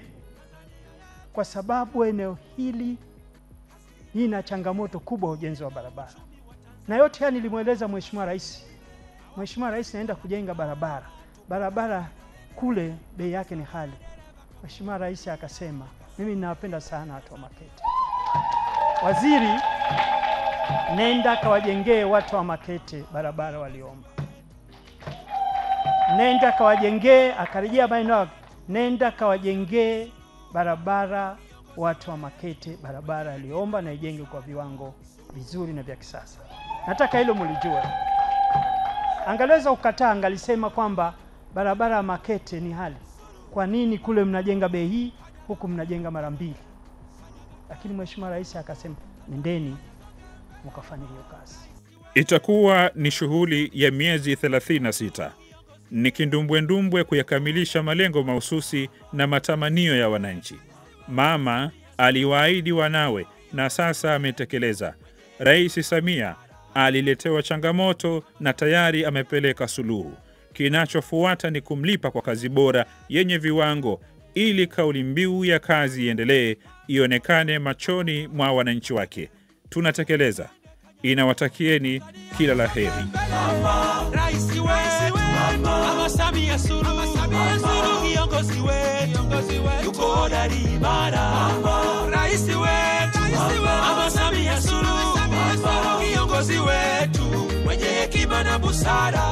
Kwa sababu eneo hili lina changamoto kubwa ujenzi wa barabara. Na yote haya nilimweleza Mheshimiwa Rais. Mheshimiwa Rais naenda kujenga barabara kule bei yake ni hali. Mheshimiwa Rais akasema, mimi ninawapenda sana watu wa Makete. Waziri, nenda kawajengee watu wa Makete barabara waliomba. Nenda kawajengee, akarejea maeneo, nenda kawajengee barabara watu wa Makete barabara waliomba na ijenge kwa viwango vizuri na vya kisasa. Nataka hilo mlijue. Angaliweza ukataa, angalisema kwamba barabara ya Makete ni hali. Kwa nini kule mnajenga bei hii, huku mnajenga mara 2? Lakini Mheshimiwa Rais akasema, nendeni mkafanye hiyo kazi. Itakuwa ni shughuli ya miezi 36. Ni kindumbwendumbwe kuyakamilisha malengo mahususi na matamanio ya wananchi. Mama aliwaahidi wanawe na sasa ametekeleza. Rais Samia aliletewa changamoto na tayari amepeleka suluhu. Kinachofuata ni kumlipa kwa kazi bora yenye viwango ili kauli mbiu ya kazi iendelee, ionekane machoni mwa wananchi wake. Tunatekeleza. Inawatakieni kila la heri. Rais wetu, Mama Samia Suluhu, kiongozi wetu, yuko hodari imara. Rais wetu, Mama Samia Suluhu, kiongozi wetu, mwenye hekima na busara.